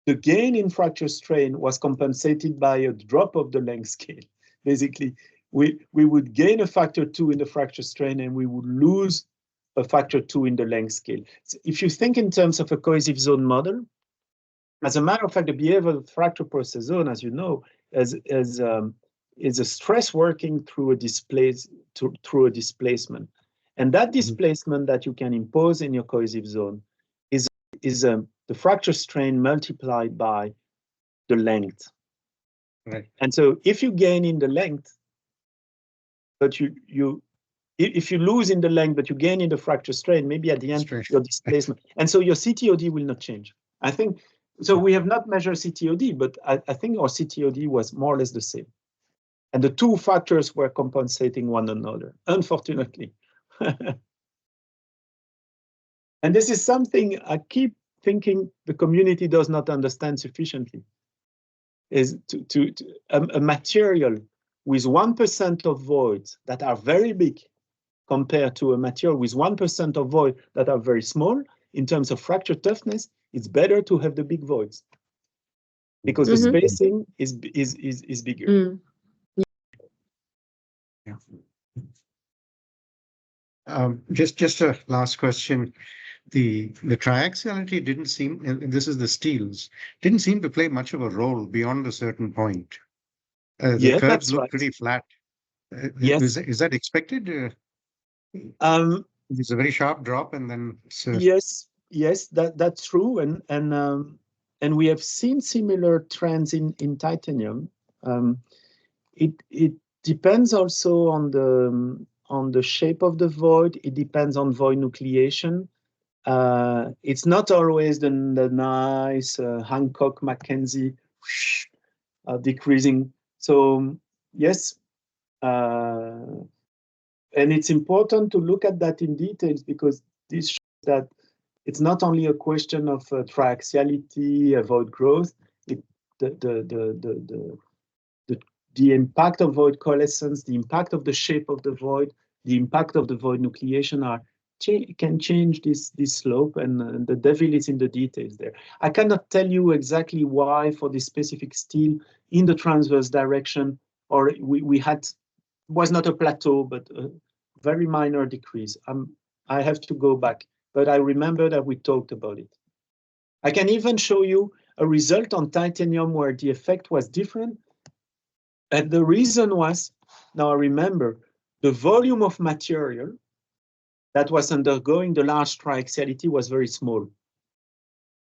the gain in fracture strain was compensated by a drop of the length scale. Basically, we would gain a factor 2 in the fracture strain, and we would lose a factor 2 in the length scale. So if you think in terms of a cohesive zone model, as a matter of fact, the behavior of the fracture process zone, as you know, is a stress working through a displacement. And that displacement that you can impose in your cohesive zone is the fracture strain multiplied by the length. Right. And so if you gain in the length, but if you lose in the length, but you gain in the fracture strain, maybe at the end, your displacement. And so your CTOD will not change. I think, so we have not measured CTOD, but I think our CTOD was more or less the same. And the two factors were compensating one another, unfortunately. And this is something I keep thinking the community does not understand sufficiently, is a material with 1% of voids that are very big compared to a material with 1% of void that are very small. In terms of fracture toughness, it's better to have the big voids because the spacing is bigger. Mm. Yeah. Just a last question. The triaxiality didn't seem, and this is the steels, didn't seem to play much of a role beyond a certain point. The Yeah, curves that's look right. pretty flat. Yes. Is that expected? It's a very sharp drop, and then yes, that's true, and we have seen similar trends in titanium. It depends also on the shape of the void. It depends on void nucleation. It's not always the nice Hancock-Mackenzie decreasing. So yes, and it's important to look at that in details, because this shows that it's not only a question of triaxiality, void growth. The impact of void coalescence, the impact of the shape of the void, the impact of the void nucleation can change this slope, and the devil is in the details there. I cannot tell you exactly why for this specific steel in the transverse direction, or we had, was not a plateau, but a very minor decrease. I have to go back, but I remember that we talked about it. I can even show you a result on titanium where the effect was different. And the reason was, now I remember, the volume of material that was undergoing the large triaxiality was very small.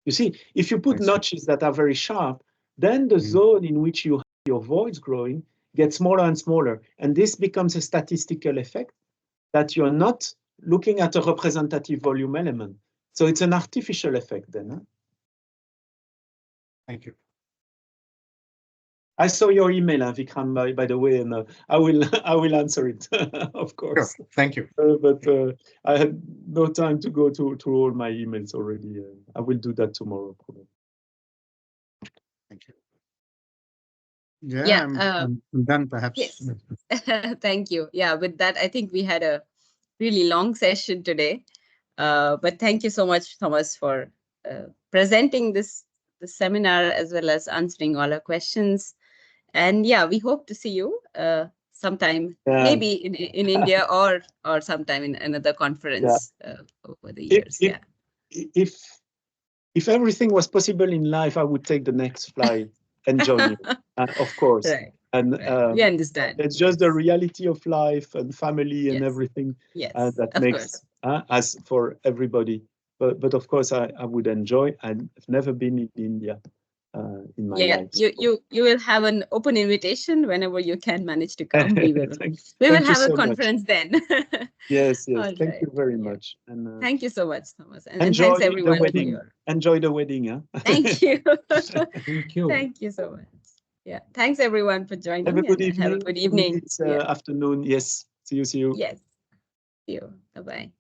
You see, if you put notches that are very sharp, then the zone in which you have your voids growing gets smaller and smaller. And this becomes a statistical effect that you're not looking at a representative volume element. So it's an artificial effect then. Huh? Thank you. I saw your email, Vikram, by the way, and I will answer it, of course. Sure. Thank you. But I had no time to go through all my emails already. I will do that tomorrow. Thank you. Yeah, I'm done, perhaps. Yes. Thank you. Yeah, with that, I think we had a really long session today. But thank you so much, Thomas, for presenting this seminar, as well as answering all our questions. And yeah, we hope to see you sometime, maybe in India or sometime in another conference over the years. If everything was possible in life, I would take the next flight enjoying it, of course. Right. And We understand. it's just the reality of life and family and Yes. everything Yes, that of makes as for everybody. But of course, I would enjoy. I've never been in India in my life. You will have an open invitation whenever you can manage to come. We will we will have a conference then. Yes. All Thank right. you very much. And thank you so much, Thomas. And enjoy thanks everyone the wedding. Enjoy the wedding. Huh? Thank you. Thank you. Thank you so much. Yeah. Thanks everyone for joining. Have a good evening. Have a good evening. It's afternoon. Yes. See you. Yes. See you. Bye-bye.